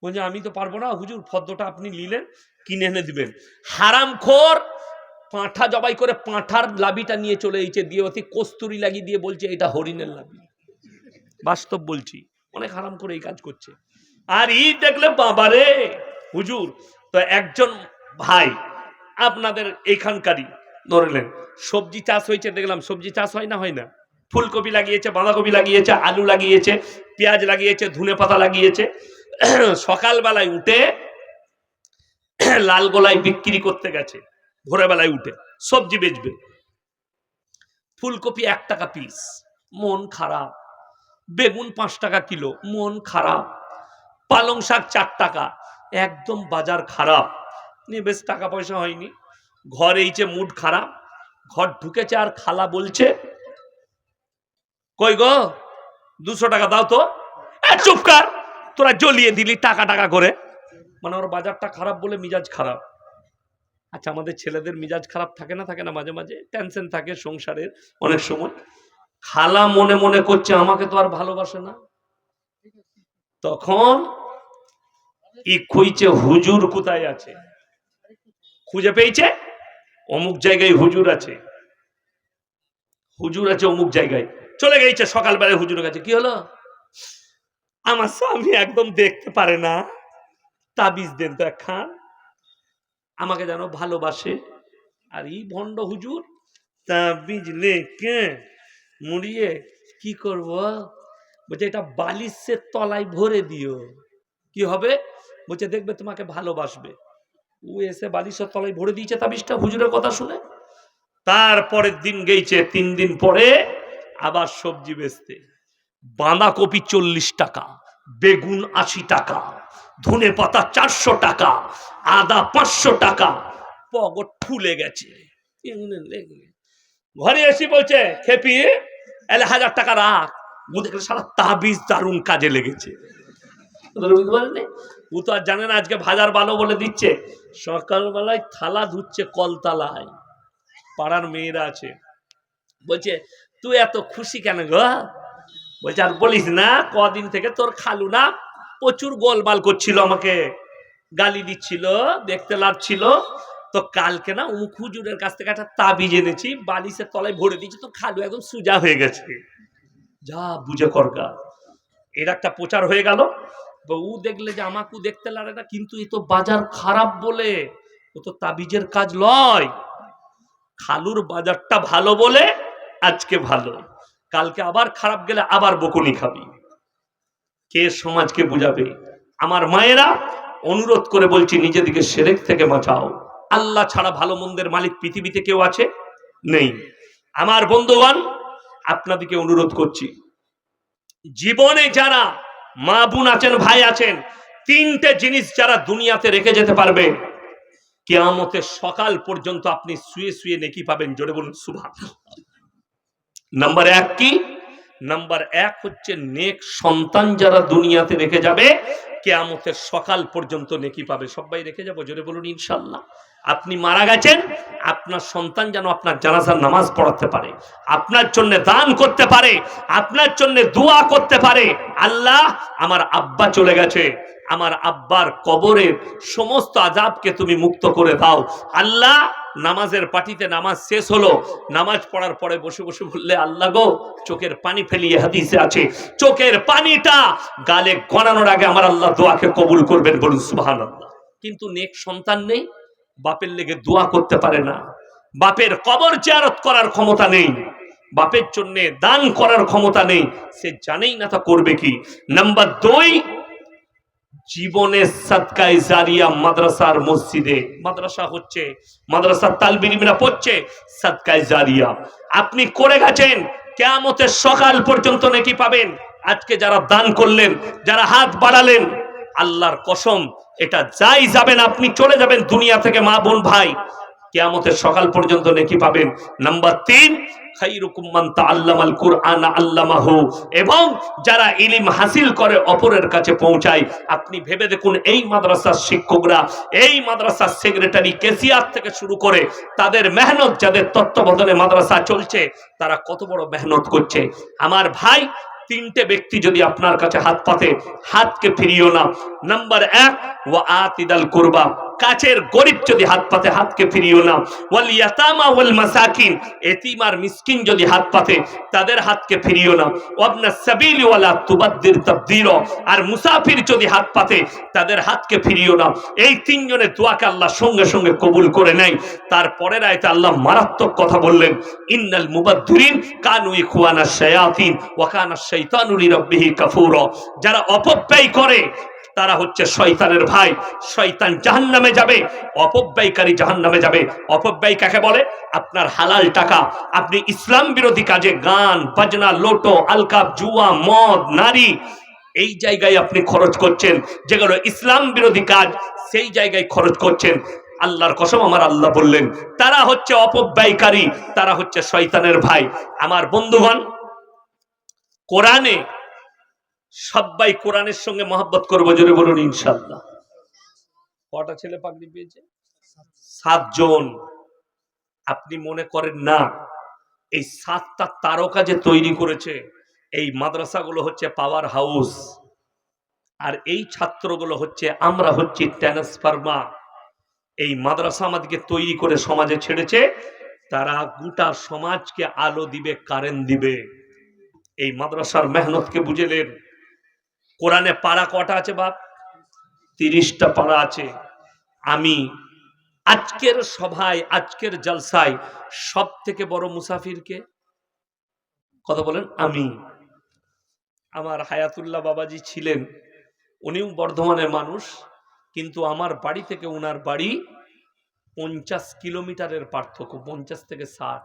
বলছে আমি তো পারবো না হুজুর, ফদ্দটা আপনি নিলেন, কিনে এনে দিবেন। হারামখোর পাঁঠা জবাই করে পাঁঠার লাভিটা নিয়ে চলে এসেছে, দিয়ে অতি কস্তুরি লাগিয়ে দিয়ে বলছে এটা হরিণের লাভি। বাস্তব বলছি, অনেক হারাম করে এই কাজ করছে। আর ই দেখলে বাবারে হুজুর। তো একজন ভাই আপনাদের এইখানকারই ধরলেন, সবজি চাষ হয়েছে, দেখলাম সবজি চাষ হয় না? হয় না? ফুলকপি লাগিয়েছে, বাঁধাকপি লাগিয়েছে, আলু লাগিয়েছে, পেঁয়াজ লাগিয়েছে, ধনে পাতা লাগিয়েছে। সকালবেলায় উঠে লালগোলায় বিক্রি করতে গেছে, ভোরবেলায় উঠে সবজি বেচবে। ফুলকপি 1 টাকা পিস, মন খারাপ। বেগুন 5 টাকা কিলো, মন খারাপ। পালং শাক 4 টাকা, একদম বাজার খারাপ। নিয়ে বেশ টাকা পয়সা হয়নি, ঘর এইছে, মুড খারাপ। ঘর ঢুকেছে আর খালা বলছে কই গো 200 টাকা দাও তো। চুপ কর, তোরা জ্বলিয়ে দিলি টাকা টাকা করে। মানে ওর বাজারটা খারাপ বলে মিজাজ খারাপ। আচ্ছা, আমাদের ছেলেদের মিজাজ খারাপ থাকে না? থাকে না? মাঝে মাঝে টেনশন থাকে সংসারের অনেক সময়। খালা মনে মনে করছে আমাকে তো আর ভালোবাসে না। তখন ই খুঁজছে হুজুর কোথায় আছে। খুঁজে পেয়েছে, অমুক জায়গায় হুজুর আছে, হুজুর আছে অমুক জায়গায়। চলে গেছে সকালবেলায় হুজুরের কাছে। কি হলো? আমার স্বামী একদম দেখতে পারে না, তাবিজ দেন তো একখান, আমাকে যেন ভালোবাসে। আর এই ভণ্ড হুজুর তাবিজ লেকে মুড়িয়ে কি করব? বলছে এটা বালিশের তলায় ভরে দিও। কি হবে? বলছে দেখবে তোমাকে ভালোবাসবে। ও এসে বালিশের তলায় ভরে দিয়েছে তাবিজটা হুজুরের কথা শুনে। তারপরের দিন গেছে, 3 দিন পরে আবার সবজি বেচতে। বাঁধাকপি 40 টাকা, বেগুন 80 টাকা, ধনে পাতা 400 টাকা, আদা 500 টাকা। পগট ফুলে গেছে। ঘরে এসে বলছে খেপি এলে 1000 টাকা রাখ। ও দেখলে সারা তাবিজ দারুণ কাজে লেগেছে। ও তো আর জানে না আজকে ভাজার ভালো বলে দিচ্ছে। সকালবেলায় থালা ধুচ্ছে কলতলায়, পাড়ার মেয়েরা আছে, বলছে তুই এত খুশি কেন গো? বলছে আর বলিস না, কদিন থেকে তোর খালু না প্রচুর গোলমাল করছিল, আমাকে গালি দিচ্ছিল, দেখতে লাগছিল। তো কালকে না উমুক হুজুরের কাছ থেকে একটা তাবিজ এনেছি, বালিশের তলায় ভরে দিয়েছি, তো খালু একদম সুজা হয়ে গেছে। যা বুঝে করগা, এর একটা প্রচার হয়ে গেল। ও দেখলে যে আমাকে দেখতে লাগে না, কিন্তু এ তো বাজার খারাপ বলে, ও তো তাবিজের কাজ লয়। খালুর বাজারটা ভালো বলে আজকে ভালো, কালকে আবার খারাপ গেলে আবার বকুনি খাবি। কে সমাজকে বুঝাবে? আমার মায়েরা, অনুরোধ করে বলছি, নিজেদিকে শিরক থেকে বাঁচাও। আল্লাহ ছাড়া ভালো মন্দের মালিক পৃথিবীতে কেউ আছে? নেই। আমার বন্ধুগণ, আপনাদেরকে অনুরোধ করছি, জীবনে যারা মা বোন আছেন, ভাই আছেন, তিনটে জিনিস যারা দুনিয়াতে রেখে যেতে পারবে, কিয়ামতের সকাল পর্যন্ত আপনি শুয়ে শুয়ে নেকি পাবেন। জোরে বলুন সুবহানাল্লাহ। নাম্বার এক কি? নাম্বার এক হচ্ছে নেক সন্তান যারা দুনিয়াতে রেখে যাবে, কিয়ামতের সকাল পর্যন্ত নেকি পাবে। সবাই রেখে যাবো, জোরে বলুন ইনশাআল্লাহ। আপনি মারা গেছেন, আপনার সন্তান যেন আপনার জানাজার নামাজ পড়াতে পারে, আপনার জন্য দান করতে পারে, আপনার জন্য দোয়া করতে পারে। আল্লাহ, আমার আব্বা চলে গেছে, আমার আব্বার কবরের সমস্ত আযাবকে তুমি মুক্ত করে দাও। আল্লাহ, নামাজের পাটিতে নামাজ শেষ হলো, নামাজ পড়ার পরে বসে বসে বললে, আল্লাহ গো, চোখের পানি ফেলিয়ে, হাদিসে আছে, চোখের পানিটা গালে গড়ানোর আগে আমার আল্লাহ দোয়াকে কবুল করবেন। বলুন সুবহানাল্লাহ। কিন্তু নেক সন্তান নেই, বাপের লেগে দোয়া করতে পারে না, বাপের কবর জিয়ারত করার ক্ষমতা নেই, বাপের জন্য দান করার ক্ষমতা নেই, সে জানেই না তা করবে কি। নাম্বার দুই, জীবনের সাদকায়ে জারিয়া মাদ্রাসার মসজিদে, মাদ্রাসা হচ্ছে, মাদ্রাসার তালিবে ইলমিরা পড়ছে, সাদকায়ে জারিয়া আপনি করে গেছেন, কিয়ামতের সকাল পর্যন্ত নেকি পাবেন। আজকে যারা দান করলেন, যারা হাত বাড়ালেন, আল্লাহর কসম, এটা যাই যাবেন, আপনি চলে যাবেন দুনিয়া থেকে, মা বোন ভাই, কিয়ামতের সকাল পর্যন্ত নেকি পাবেন। নাম্বার তিন, খায়রুকুম মান তাআল্লামাল কুরআন আল্লামাহু, এবং যারা ইলম হাসিল করে অপরের কাছে পৌঁছায়। আপনি ভেবে দেখুন, এই মাদ্রাসার শিক্ষকরা, এই মাদ্রাসার সেক্রেটারি, ক্যাশিয়ার থেকে শুরু করে তাদের মেহনত, যাদের তত্ত্বাবধানে মাদ্রাসা চলছে, তারা কত বড় মেহনত করছে। আমার ভাই, তিনটে ব্যক্তি যদি আপনার কাছে হাত পাতে, হাতকে ফিরিও না। নাম্বার এক, ওয়া আতিদাল কুরবা, কাছের গরিব যদি হাত পাতে, হাতকে ফিরিও না। ওয়াল ইয়াতামা ওয়াল মাসাকিন, এতিম আর মিসকিন যদি হাত পাতে, তাদের হাতকে ফিরিও না। ওয়াবনা সাবিল ওয়ালা তুবাদ্দির তাবদীর, আর মুসাফির যদি হাত পাতে, তাদের হাতকে ফিরিও না। এই তিনজনের দোয়াকে আল্লাহ সঙ্গে সঙ্গে কবুল করে নেয়। তারপরের আয়াতে আল্লাহ মারাত্মক কথা বললেন, ইন্নাল মুবাদ্দিরিন কানু ইখওয়ানাশ শায়াতিন ওয়া কানা শাইতানু লিরাব্বিহি কাফুরা। যারা অপব্যয় করে, তারা হচ্ছে শয়তানের ভাই, শয়তান জাহান্নামে যাবে, অপব্যয়কারী জাহান্নামে যাবে। অপব্যয় কাকে বলে? আপনার হালাল টাকা আপনি ইসলাম বিরোধী কাজে, গান বাজনা, লোটো, আলকাপ, জুয়া, মদ, নারী, এই জায়গায় আপনি খরচ করছেন, যেগুলো ইসলাম বিরোধী কাজ, সেই জায়গায় খরচ করছেন। আল্লাহর কসম, আমার আল্লাহ বললেন, তারা হচ্ছে অপব্যয়কারী, তারা হচ্ছে শয়তানের ভাই। আমার বন্ধুগণ, কোরআনে সবাই কোরআনের সঙ্গে মহব্বত করবো, জোরে বলুন ইনশাআল্লাহ। কটা ছেলে পাগড়ি পেয়েছে? 7 জন। আপনি মনে করেন না, এই 7টা তারকা যে তৈরি করেছে, এই মাদ্রাসাগুলো হচ্ছে পাওয়ার হাউস, আর এই ছাত্রগুলো হচ্ছে, আমরা হচ্ছে ট্রান্সফরমার। এই মাদ্রাসা আমাদেরকে তৈরি করে সমাজে ছেড়েছে, তারা গোটা সমাজকে আলো দিবে, কারেন্ট দিবে। এই মাদ্রাসার মেহনতকে বুঝেলেন। কোরআনে পারা কটা আছে বাপ? 30টা পারা আছে। আমি আজকের সভায়, আজকের জলসায় সব থেকে বড় মুসাফিরকে কথা বলেন? আমি। আমার হায়াতুল্লাহ বাবাজি ছিলেন, উনিও বর্ধমানের মানুষ, কিন্তু আমার বাড়ি থেকে উনার বাড়ি 50 কিলোমিটারের পার্থক্য, 50 থেকে 60।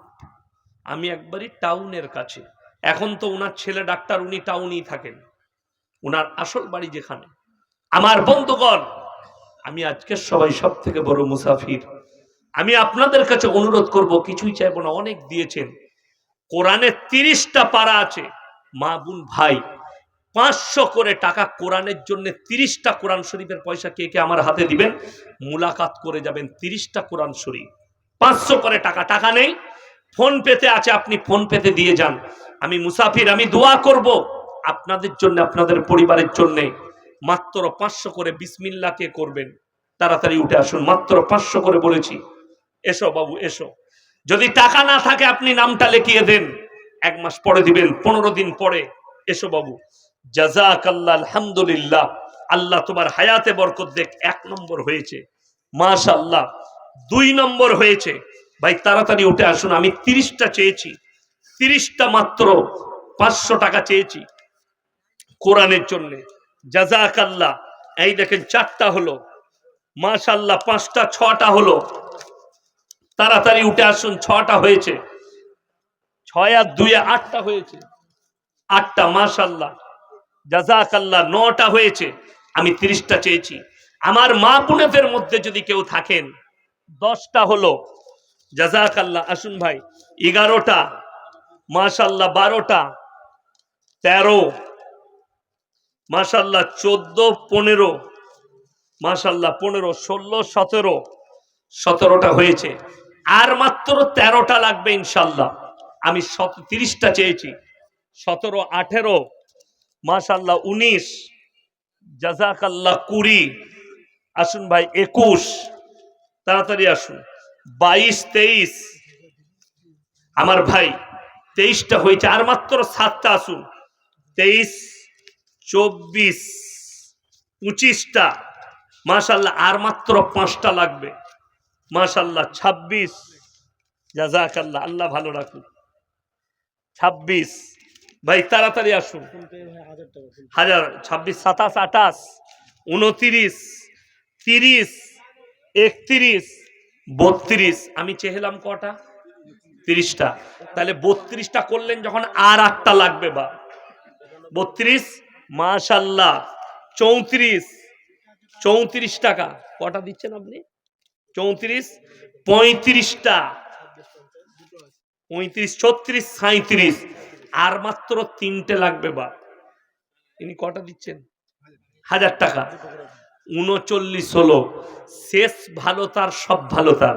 আমি একবারই টাউনের কাছে। এখন তো উনার ছেলে ডাক্তার, উনি টাউনেই থাকেন, উনার আসল বাড়ি যেখানে। আমার বন্ধুগণ, আমি আজকের সবাই সব থেকে বড় মুসাফির। আমি আপনাদের কাছে অনুরোধ করব, কিছুই চাইবো না, অনেক দিয়েছেন। কোরআনে 30টা পারা আছে। মা বোন ভাই, 500 করে টাকা কোরআনের জন্য, 30টা কোরআন শরীফের পয়সা কে কে আমার হাতে দিবেন, মুলাকাত করে যাবেন। 30টা কোরআন শরীফ, 500 করে টাকা। টাকা নেই, ফোন পেতে আছে, আপনি ফোন পেতে দিয়ে যান। আমি মুসাফির, আমি দোয়া করব, আপনাদের জন্য, আপনাদের পরিবারের জন্য মাত্র 500 করে বিসমিল্লাহ কে করবেন তাড়াতাড়ি উঠে আসুন। মাত্র 500 করে বলেছি। এসো বাবু এসো। যদি টাকা না থাকে আপনি নামটা লিখিয়ে দেন, 1 মাস পরে দিবেন, 15 দিন পরে। এসো বাবু। জাযাকাল্লাহ, আলহামদুলিল্লাহ, আল্লাহ তোমার হায়াতে বরকত দেখ। 1 নম্বর হয়েছে, মাশাআল্লাহ। 2 নম্বর হয়েছে। ভাই তাড়াতাড়ি উঠে আসুন। আমি 30টা চেয়েছি, 30টা মাত্র 500 টাকা চেয়েছি কোরআনের জন্য। জাযাকাল্লাহ। এই দেখেন 4টা হলো, মাশাআল্লাহ। 5টা, 6টা হলো। তাড়াতাড়ি উঠে আসুন। 6টা হয়েছে, 6 আর 2 8টা হয়েছে, 8টা, মাশাআল্লাহ, জাযাকাল্লাহ। 9টা হয়েছে। আমি 30টা চেয়েছি। আমার মা বোনেদের মধ্যে যদি কেউ থাকেন, 10টা হলো, জাযাকাল্লাহ। আসুন ভাই। 11টা, মাশাআল্লাহ। 12টা, 13, মাশাআল্লাহ। 14, 15, মাশাআল্লাহ। 15, 16, 17, 17টা হয়েছে। আর মাত্র 13টা লাগবে ইনশাআল্লাহ। আমি 30টা চেয়েছি। 17, 18, মাশাআল্লাহ। 19, জাযাকাল্লাহ। 20, আসুন ভাই। 21, তাড়াতাড়ি আসুন। 22, 23, আমার ভাই 23টা হয়েছে। আর মাত্র 7টা, আসুন। 23, 24, 25টা, মাশাআল্লাহ। আর মাত্র 5টা লাগবে, মাশাআল্লাহ। 26, জাযাকাল্লাহ, আল্লাহ ভালো রাখুন। 26, ভাই তাড়াতাড়ি আসুন। 1000, 26, 27, 28, 29, 30, 31, 32। আমি চেয়েলাম কটা? 30টা। তাহলে 32টা করলেন যখন, আর 8টা লাগবে বা 32, মাশাআল্লাহ। 34, 34 টাকা। কটা দিচ্ছেন আপনি? 34, 35টা, 35, 36, 37। আর মাত্র 3টে লাগবে বা। ইনি কটা দিচ্ছেন? 1000 টাকা। 39 হলো। শেষ ভালো তার, সব ভালো তার।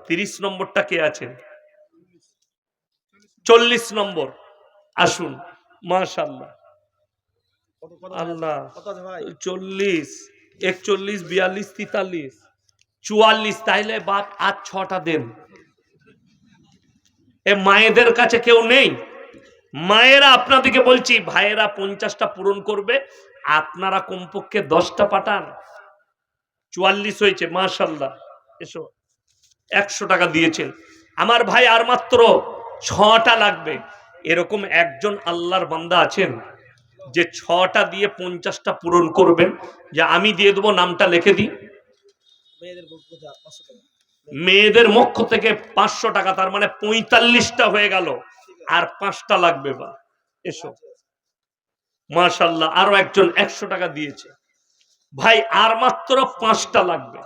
30 নম্বরটা কে আছেন? 40 নম্বর, আসুন। মাশাআল্লাহ, আল্লাহ। 40, 41, 42, 43, 44। তাইলে বাপ আর 6টা দেন। এ মায়েদের কাছে কেউ নেই? মায়েরা আপনাদেরকে বলছি, ভাইয়েরা 50টা পূরণ করবে, আপনারা কমপক্ষে 10টা পাঠান। 44 হয়েছে, মাশাআল্লাহ। এসো। 100 টাকা দিয়েছেন আমার ভাই। আর মাত্র 6টা লাগবে। এরকম একজন আল্লাহর বান্দা আছেন যে 6টা দিয়ে 50টা পূরণ করবেন? যে আমি দিয়ে দেবো, নামটা লিখে দিই। মেয়েদের পক্ষ থেকে 500 টাকা, তার মানে 45টা হয়ে গেল। আর 5টা লাগবে বা। এসো, মাশাআল্লাহ। আরো একজন 100 টাকা দিয়েছে ভাই। আর মাত্র 5টা লাগবে।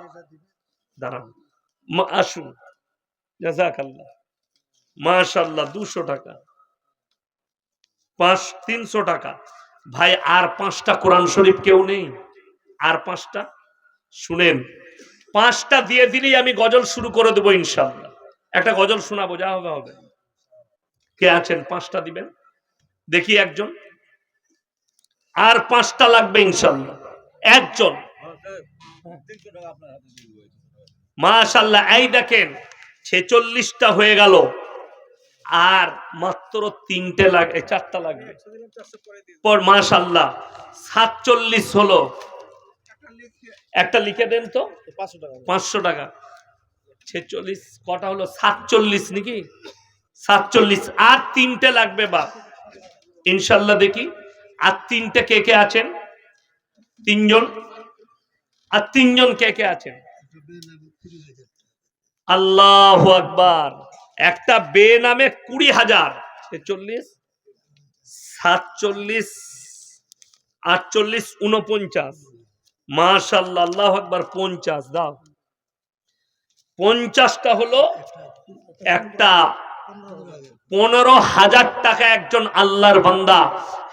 দাঁড়ান, আসুন। জাযাকাল্লাহ, মাশাআল্লাহ। 200 টাকা, 300 টাকা। ভাই আর 5টা কোরআন শরীফ কেউ নেই? আর 5টা শুনেন। 5টা দিয়ে দিলেই আমি গজল শুরু করে দেবো ইনশাআল্লাহ। একটা গজল শোনাবো, যা হবে হবে। কে আছেন 5টা দিবেন? দেখি একজন। আর 5টা লাগবে ইনশাআল্লাহ। একজন, মাশাআল্লাহ। এই দেখেন 46টা হয়ে গেল। আর মাত্র 3টে লাগে, 4টা লাগবে পর, মাশাআল্লাহ। 47 হলো। একটা লিখে দেন তো। 500 টাকা। 46 কটা হলো? 47 নাকি? 47। আর 3টে লাগবে বাপ, ইনশাআল্লাহ। দেখি আর 3টে কে কে আছেন? 3 জন। আর 3 জন কে কে আছেন? আল্লাহু আকবার। একটা বে নামে 20,000, 46, 47, 48, 49, মাশাআল্লাহ, আল্লাহু আকবার। 50 দাও। 50টা হলো। একটা 15,000 টাকা একজন আল্লাহর বান্দা।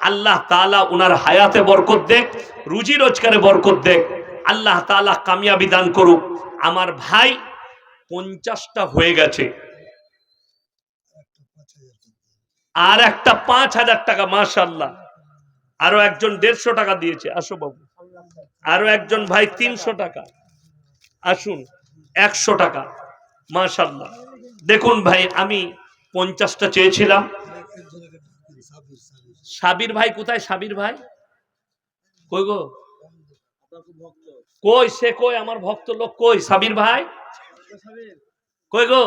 আল্লাহ তাআলা উনার হায়াতে বরকত দেখ, রুজি রোজগারে বরকত দেখ। আল্লাহ তাআলা কামিয়াবি দান করুক। আমার ভাই 50টা হয়ে গেছে। আর একটা 5,000 টাকা, মাশাআল্লাহ। আরো একজন 150 টাকা দিয়েছে, আসো বাবু। আরো একজন ভাই 300 টাকা, আসুন 100 টাকা, মাশাআল্লাহ। দেখুন ভাই, আমি 50টা চেয়েছিলাম। সাবির ভাই কোথায়? সাবির ভাই কই গো? কই সে? কই আমার ভক্ত লোক? কই সাবির ভাই? কই গো?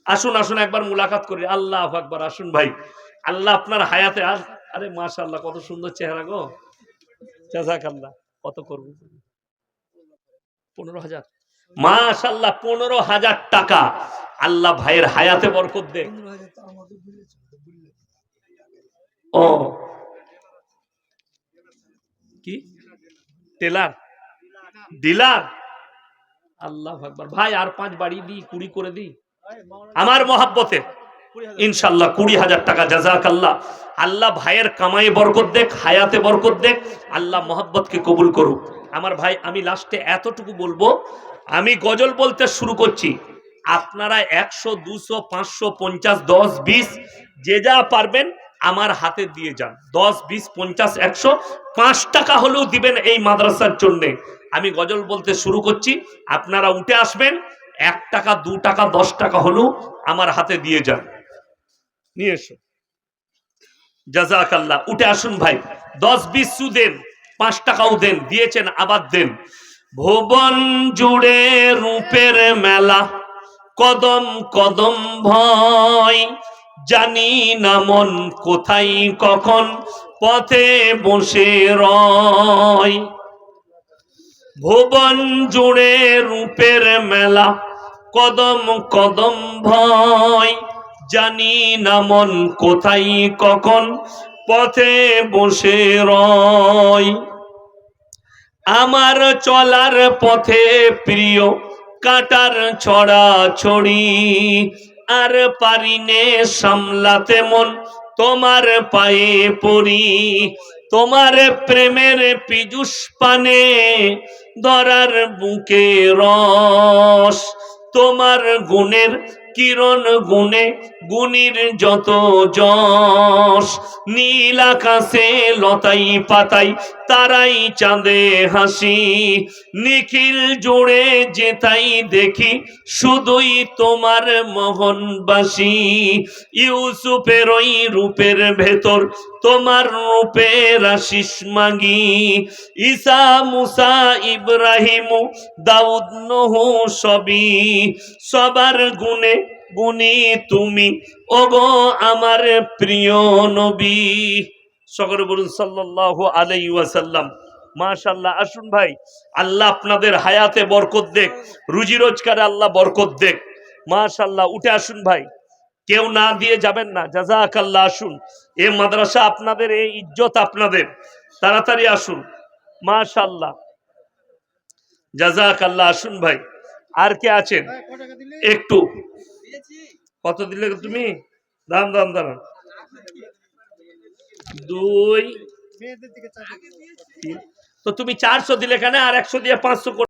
আসুন আসুন, একবার মুলাকাত করি। আল্লাহু আকবার, আসুন ভাই। আল্লাহ আপনার হায়াতে আরে মাশাআল্লাহ, কত সুন্দর চেহারা গো, জাযাকাল্লাহ। কত করব? 15,000, মাশাআল্লাহ, 15,000 টাকা। আল্লাহ ভাইয়ের হায়াতে বরকত দে। ও কি টেলার, ডিলার? আল্লাহু আকবার। ভাই আর 5 বাড়ি দিই, 20 করে দিই আমার মহাব্বতে, ইনশাআল্লাহ 20,000 টাকা। জাযাকাল্লাহ। আল্লাহ ভাইয়ের কামাই বরকত দেখ, হায়াতে বরকত দেখ, আল্লাহ মহাব্বতকে কবুল করুক। আমার ভাই, আমি লাস্টে এতটুকু বলবো, আমি গজল বলতে শুরু করছি। আপনারা 100, 200, 500, 50, 10, 20 যে যা পারবেন আমার হাতে দিয়ে যান। 10, 20, 50, 100, 5 টাকা হলেও দিবেন এই মাদ্রাসার জন্য। আমি গজল বলতে শুরু করছি, আপনারা উঠে আসবেন। 1 টাকা, 2 টাকা, 10 টাকা হলেও আমার হাতে দিয়ে যান। নিয়ে এসো। জাযাকাল্লাহ। উঠে আসুন ভাই। 10, 20 দেন, 5 টাকাও দেন, দিয়েছেন আবার দেন। ভুবন জুড়ে রূপের মেলা, কদম কদম ভয়, জানি না মন কোথায় কখন পথে বসে রয়। ভুবন জুড়ে রূপের মেলা, কদম কদম ভয়, জানি না মন কোথায় কখন পথে বসে রয়। আমার চলার পথে প্রিয় কাটার ছড়া ছড়ি, আর পারিনে সামলাতে মন তোমার পায়ে পড়ি। তোমার প্রেমের পীযুষ পানে ধরার বুকে রস, তোমার গুণের কিরণ গুণে গুণীর যত যশ। নীল আকাশে লতাই পাতাই তারাই চাঁদে হাসি, নিখিল জুড়ে যেতাই দেখি শুধুই তোমার মোহনবাসী। ইউসুফের ওই রূপের ভেতর তোমার রূপের আশিস মাগি। ঈসা, মুসা, ইব্রাহিম, দাউদ, নূহ সবই, সবার গুণে গুণী তুমি ওগো আমার প্রিয় নবী। সকলে বলুন সাল্লাল্লাহু আলাইহি ওয়াসাল্লাম। মাশাআল্লাহ। আসুন ভাই, আল্লাহ আপনাদের হায়াতে বরকত দেখ, রুজি রোজগারে আল্লাহ বরকত দেখ। মাশাআল্লাহ। উঠে আসুন ভাই, কেউ না দিয়ে যাবেন না। জাযাকাল্লাহ। আসুন, এই মাদ্রাসা আপনাদের, এই ইজ্জত আপনাদের। তাড়াতাড়ি আসুন। মাশাআল্লাহ, জাযাকাল্লাহ। আসুন ভাই। আর কে আছেন? একটু কত দিলে তুমি? দাম দাম দাঁড়ান। 2, 3, তো তুমি 400 দিলে কেন? আর 100 দিয়ে 500